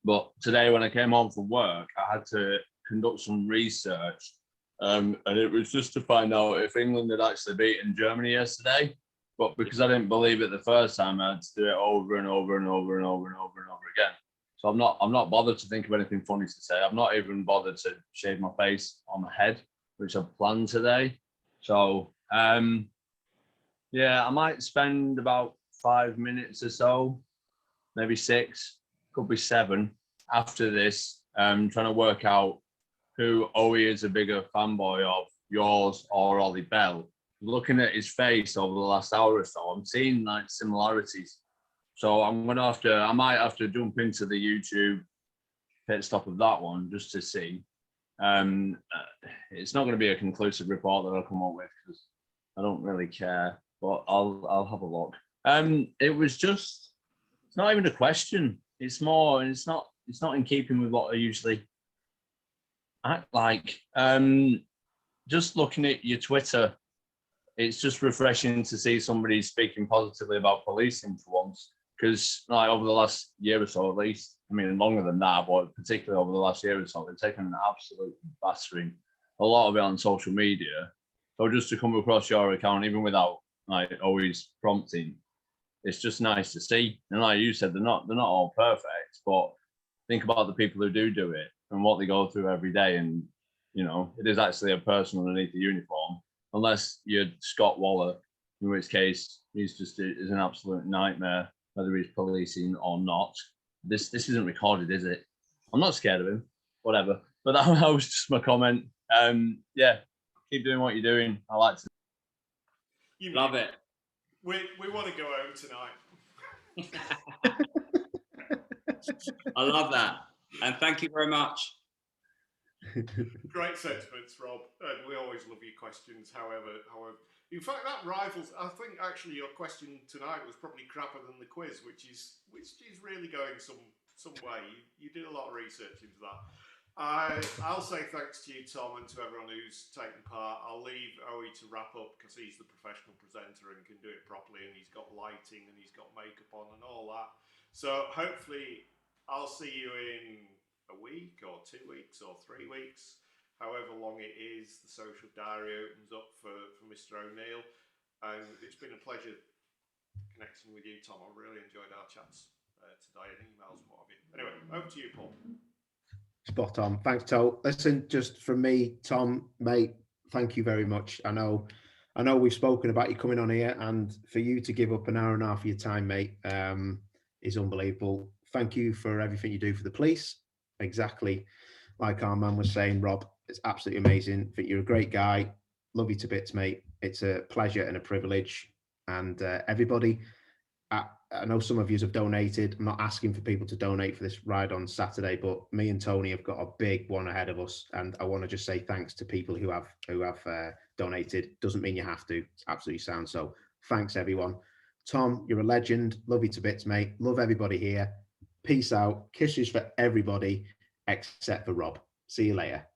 S6: But today when I came home from work, I had to conduct some research. And it was just to find out if England had actually beaten Germany yesterday. But because I didn't believe it the first time, I had to do it over and over and over and over and over and over again. So I'm not bothered to think of anything funny to say. I've not even bothered to shave my face on my head, which I've planned today. So yeah, I might spend about 5 minutes or so, maybe 6, could be 7 after this, trying to work out who Owie is a bigger fanboy of, yours or Ollie Bell. Looking at his face over the last hour or so, I'm seeing like similarities. So I might have to jump into the YouTube pit stop of that one just to see. It's not going to be a conclusive report that I'll come up with because I don't really care, but I'll have a look. It's not even a question. It's not in keeping with what I usually act like. Just looking at your Twitter, it's just refreshing to see somebody speaking positively about policing for once. Because like over the last year or so, at least, I mean longer than that, but particularly over the last year or so, they've taken an absolute battering. A lot of it on social media. So just to come across your account, even without like always prompting, it's just nice to see. And like you said, they're not all perfect, but think about the people who do it and what they go through every day. And you know, it is actually a person underneath the uniform, unless you're Scott Waller, in which case he's just is an absolute nightmare, whether he's policing or not. This isn't recorded, is it? I'm not scared of him. Whatever. But that was just my comment. Yeah, keep doing what you're doing. I like to.
S3: Love it.
S1: We want to go home tonight.
S3: I love that. And thank you very much.
S1: Great sentiments, Rob. And we always love your questions, however. In fact, that rivals. I think actually your question tonight was probably crapper than the quiz, which is really going some way. You did a lot of research into that. I'll say thanks to you, Tom, and to everyone who's taken part. I'll leave Owie to wrap up because he's the professional presenter and can do it properly, and he's got lighting and he's got makeup on and all that. So hopefully I'll see you in a week or 2 weeks or 3 weeks. However long it is, the social diary opens up for Mr. O'Neill. And it's been a pleasure connecting with you, Tom. I really enjoyed our chats today and emails and what have you. Anyway, over to you, Paul.
S4: Spot on. Thanks, Tom. Listen, just from me, Tom, mate, thank you very much. I know we've spoken about you coming on here, and for you to give up an hour and a half of your time, mate, is unbelievable. Thank you for everything you do for the police. Exactly like our man was saying, Rob, it's absolutely amazing. I think you're a great guy. Love you to bits, mate. It's a pleasure and a privilege. And everybody, I know some of you have donated. I'm not asking for people to donate for this ride on Saturday, but me and Tony have got a big one ahead of us. And I want to just say thanks to people who have donated. Doesn't mean you have to. It's absolutely sound. So thanks, everyone. Tom, you're a legend. Love you to bits, mate. Love everybody here. Peace out. Kisses for everybody except for Rob. See you later.